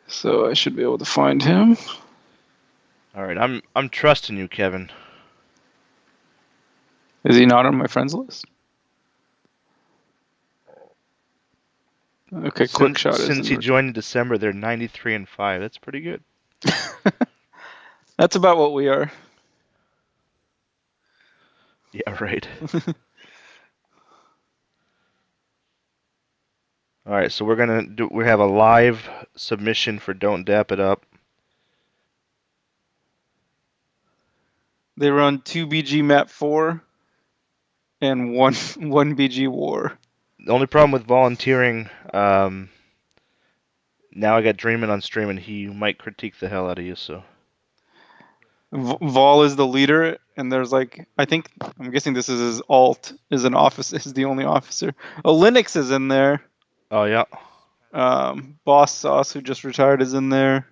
so I should be able to find him. All right, I'm trusting you, Kevin. Is he not on my friends list? Okay, quick shot is Since in. he joined in December, they're 93-5. That's pretty good. That's about what we are. Yeah, right. All right, so we have a live submission for Don't Dap It Up. They run 2 BG map 4 and one BG war. The only problem with volunteering, now I got Dreamin' on stream, and he might critique the hell out of you. So Vol is the leader, and there's like I'm guessing this is his alt is an office is the only officer. Oh, Linux is in there. oh yeah. Boss Sauce, who just retired, is in there.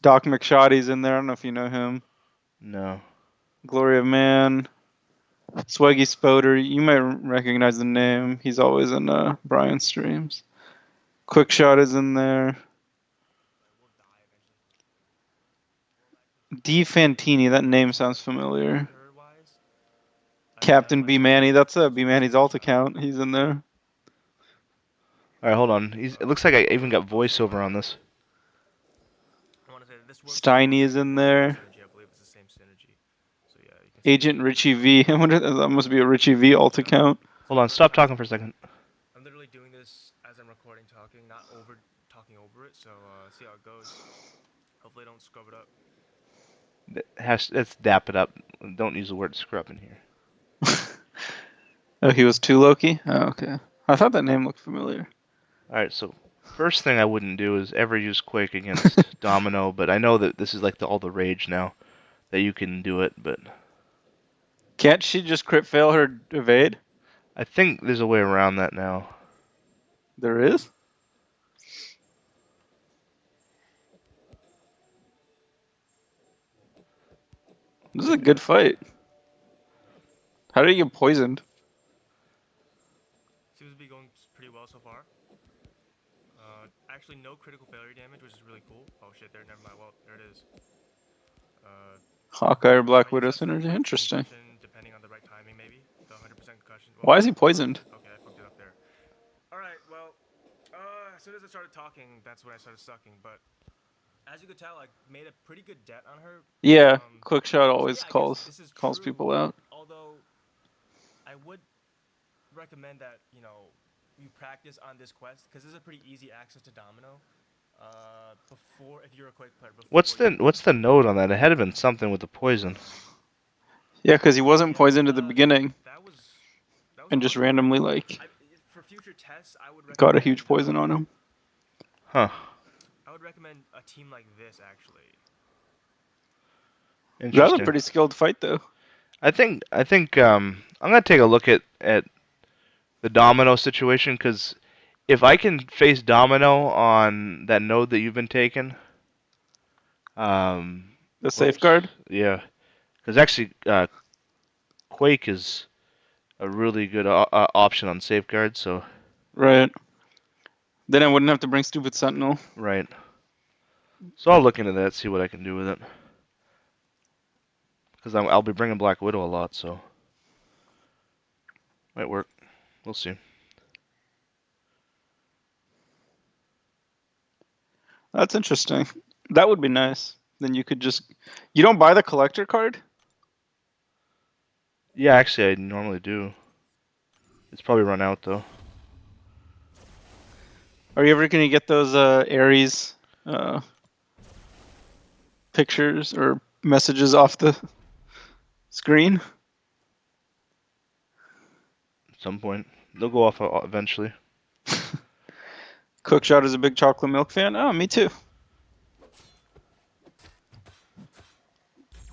Doc McShoddy's in there. I don't know if you know him. No. Glory of Man. Swaggy Spoder. You might recognize the name. He's always in Brian's streams. Quickshot is in there. D Fantini. That name sounds familiar. Captain B Manny. That's B Manny's alt account. He's in there. All right, hold on. It looks like I even got voiceover on this. I want to say that this works as well Steiny as is the in Morphin there. synergy. I believe it's the same synergy. So yeah, you can see this Agent works Richie as well. V. I wonder that must be a Richie V alt Yeah. account. So Hold on, stop talking for a second. I'm literally doing this as I'm recording, talking, not over talking over it. So see how it goes. Hopefully, I don't scrub it up. Let's dap it up. Don't use the word scrub in here. Oh, he was too Loki? Oh, okay. I thought that name looked familiar. All right, so first thing I wouldn't do is ever use Quake against Domino, but I know that this is like all the rage now that you can do it, but Can't she just crit fail her evade? I think there's a way around that now. There is? This is a good fight. How did he get poisoned? Seems to be going pretty well so far. Actually, no critical failure damage, which is really cool. Oh shit, there. Never mind. Well, there it is. Uh, Hawkeye or so Black I guess Widow that's the synergy? proof Interesting. concussion, depending on the right timing, maybe the 100% concussion. Why Well, is he poisoned? okay, I fucked it up there. All right, well, as soon as I started talking, that's when I started sucking. But as you could tell, I made a pretty good debt on her. Yeah, quick shot So always yeah, I guess calls this is calls true. people out. Although I would recommend that you practice on this quest because this is a pretty easy access to Domino. Before if you're a quick player, before you What's the note on that? It had to have been something with the poison. Yeah, because he Oh wasn't yeah, poisoned at the beginning that was and just awesome. randomly like For future tests, I would got a huge recommend poison on him. Huh. a team like this actually. That was a Interesting. pretty skilled fight though. I think I'm gonna take a look at the Domino situation because if I can face Domino on that node that you've been taking, The whoops, safeguard. yeah, because actually Quake is a really good option on safeguard. So Right. Then I wouldn't have to bring stupid Sentinel. right, so I'll look into that, see what I can do with it, because I'll be bringing Black Widow a lot, so might work. We'll see. That's interesting. That would be nice. Then you could just you don't buy the collector card? Yeah, actually, I normally do. It's probably run out though. Are you ever gonna get those Ares uh, pictures or messages off the screen? At some point, they'll go off eventually. Cookshot is a big chocolate milk fan. Oh, me too.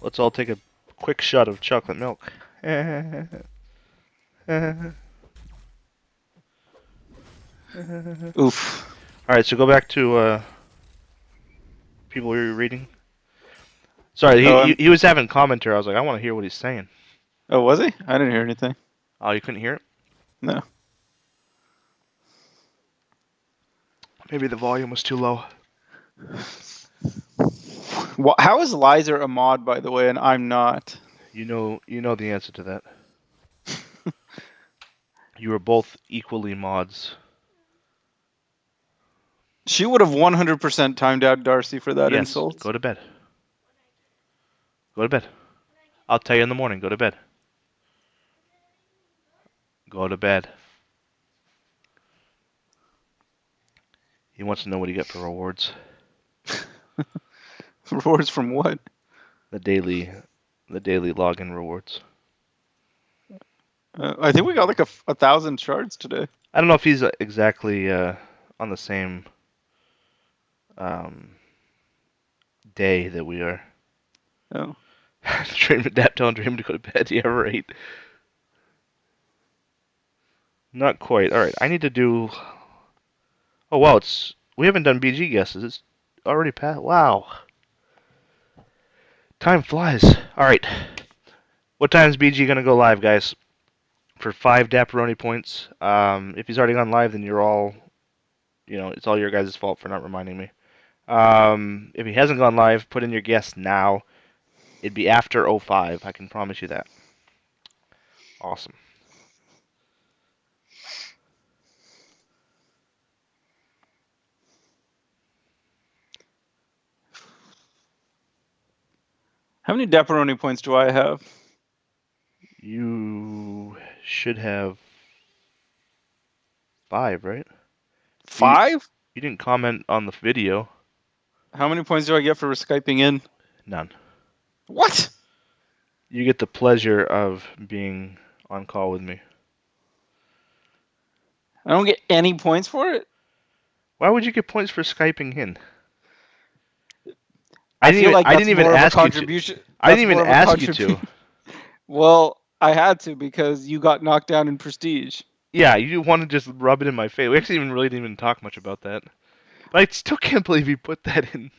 Let's all take a quick shot of chocolate milk. Oof. All right, so go back to people we were reading. Sorry, Oh, he was having commentary. I was like, I want to hear what he's saying. oh, was he? I didn't hear anything. Oh, you couldn't hear it? No. Maybe the volume was too low. How is Lizer a mod, by the way, and I'm not? You know the answer to that. You were both equally mods. She would have 100% timed out Darcy for that Yes, insult. go to bed. Go to bed. I'll tell you in the morning. Go to bed. Go to bed. He wants to know what he got for rewards. Rewards from what? The daily, the daily login rewards. I think we got like a 1,000 shards today. I don't know if he's exactly on the same um, day that we are. Oh. Dream adapt, telling Dream to go to bed. Yeah, right. Not quite. All right, I need to do. Oh wow, it's we haven't done BG guesses. It's already past. Wow, time flies. All right, what time is BG gonna go live, guys? For 5 Dapperoni points. If he's already gone live, then you're all, it's all your guys' fault for not reminding me. If he hasn't gone live, put in your guess now. It'd be after 05. I can promise you that. Awesome. How many Dapperoni points do I have? You should have 5, right? You 5? you didn't comment on the video. How many points do I get for Skyping in? None. What? You get the pleasure of being on call with me. I don't get any points for it? Why would you get points for Skyping in? I feel like I that's didn't even more of a ask you to. contribution. I That's didn't even more of a ask you to. contribution. Well, I had to because you got knocked down in prestige. Yeah, you want to just rub it in my face. We actually didn't even talk much about that. But I still can't believe you put that in.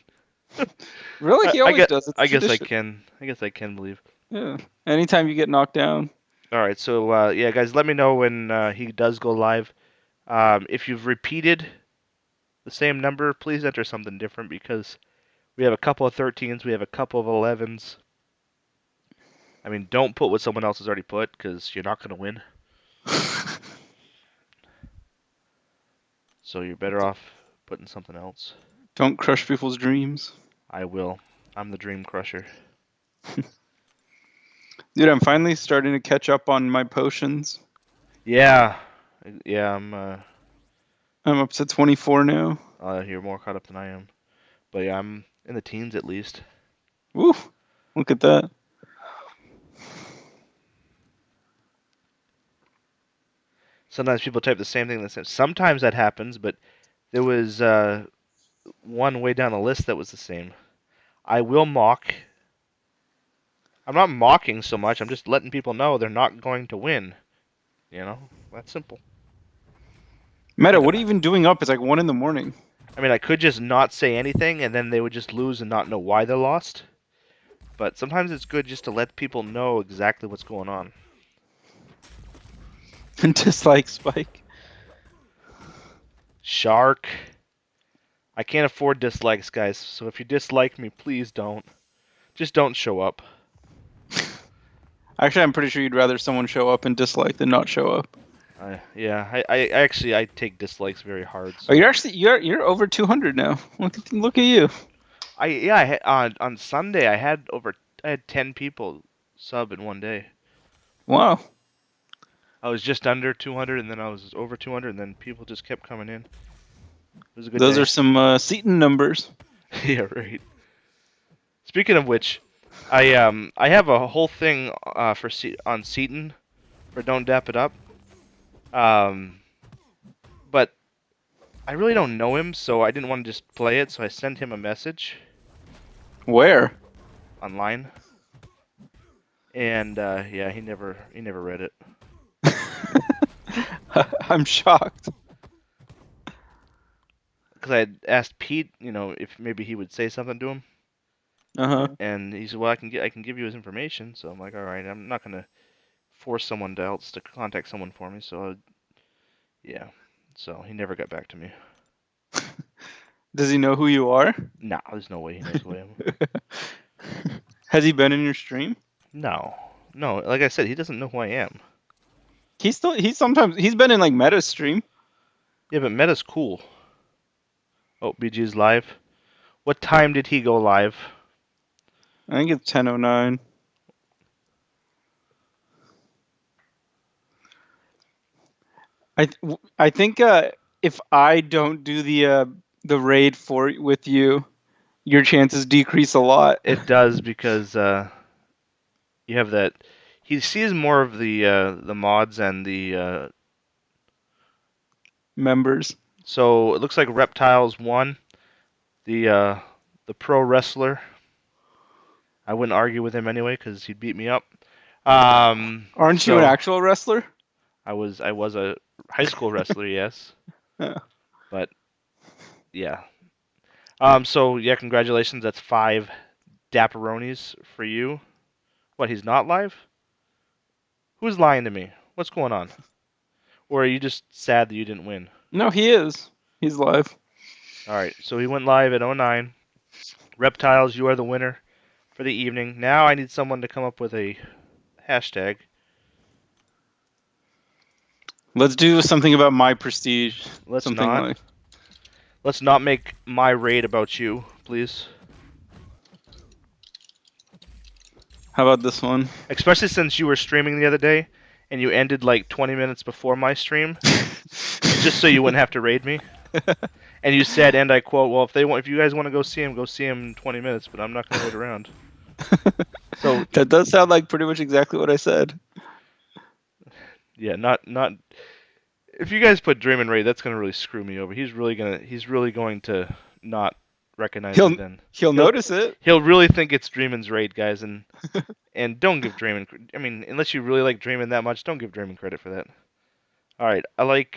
Really? He always does. It's I guess I tradition. can. I guess I can believe. Yeah. Anytime you get knocked down. All right, so yeah, guys, let me know when he does go live. If you've repeated the same number, please enter something different because we have a couple of 13s, we have a couple of 11s. I mean, don't put what someone else has already put because you're not going to win. So you're better off putting something else. Don't crush people's dreams. I will. I'm the dream crusher. Dude, I'm finally starting to catch up on my potions. Yeah, yeah. I'm up to 24 now. You're more caught up than I am. But yeah, I'm in the teens at least. Woo! Look at that. Sometimes people type the same thing. Sometimes that happens, but there was one way down the list that was the same. I will mock. I'm not mocking so much. I'm just letting people know they're not going to win. You know, that's simple. Meta, what are you even doing up? It's like 1 in the morning. I mean, I could just not say anything, and then they would just lose and not know why they lost. But sometimes it's good just to let people know exactly what's going on. Dislike Spike. Shark. I can't afford dislikes, guys. So if you dislike me, please don't. Just don't show up. Actually, I'm pretty sure you'd rather someone show up and dislike than not show up. Yeah, I actually I take dislikes very hard. So. Oh, you're over 200 now. Look at you. On Sunday I had 10 people sub in one day. Wow. I was just under 200, and then I was over 200, and then people just kept coming in. It was a good Those day. are some Seton numbers. Yeah, right. Speaking of which, I have a whole thing on Seton for Don't Dap It Up. But I really don't know him, so I didn't want to just play it, so I sent him a message Where? online. And yeah, he never read it. I'm shocked. Because I had asked Pete, if maybe he would say something to him. Uh-huh. And he said, "Well, I can give you his information." So I'm like, "All right, I'm not gonna force someone else to contact someone for me." So yeah, so he never got back to me. Does he know who you are? Nah, there's no way he knows who I am. Has he been in your stream? No, like I said, he doesn't know who I am. He's been in like Meta's stream. Yeah, but Meta's cool. Oh, BG's live. What time did he go live? I think it's 10:09. I think if I don't do the raid with you, your chances decrease a lot. It does because you have that. He sees more of the mods and the. Members. So it looks like Reptiles won the pro wrestler. I wouldn't argue with him anyway because he'd beat me up. Aren't you an actual wrestler? I was a high school wrestler, yes. Yeah. But yeah. So yeah, congratulations. That's 5 Dapperonis for you. What? He's not live? Who's lying to me? What's going on? Or are you just sad that you didn't win? No, he is. He's live. All right. So he went live at 09. Reptiles, you are the winner for the evening. Now I need someone to come up with a hashtag. Let's do something about my prestige. Let's something not. like. Let's not make my raid about you, please. How about this one? Especially since you were streaming the other day and you ended like 20 minutes before my stream, just so you wouldn't have to raid me. And you said, and I quote, "Well, if you guys want to go see him in 20 minutes, but I'm not going to wait around." So That does sound like pretty much exactly what I said. yeah, not. If you guys put Draymond raid, that's going to really screw me over. He's really going to not recognize me then. He'll He'll notice it. he'll really think it's Draymond's raid, guys, and don't give Draymond. I mean, unless you really like Draymond that much, don't give Draymond credit for that. All right, I like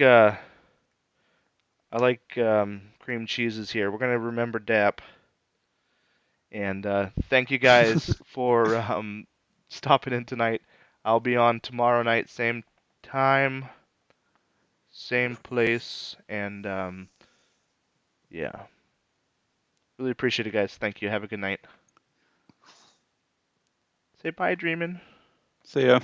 cream cheeses here. We're gonna remember Dap, and thank you guys for stopping in tonight. I'll be on tomorrow night, same time, same place, and yeah, really appreciate it, guys. Thank you. Have a good night. Say bye, Dreamin'. So yeah.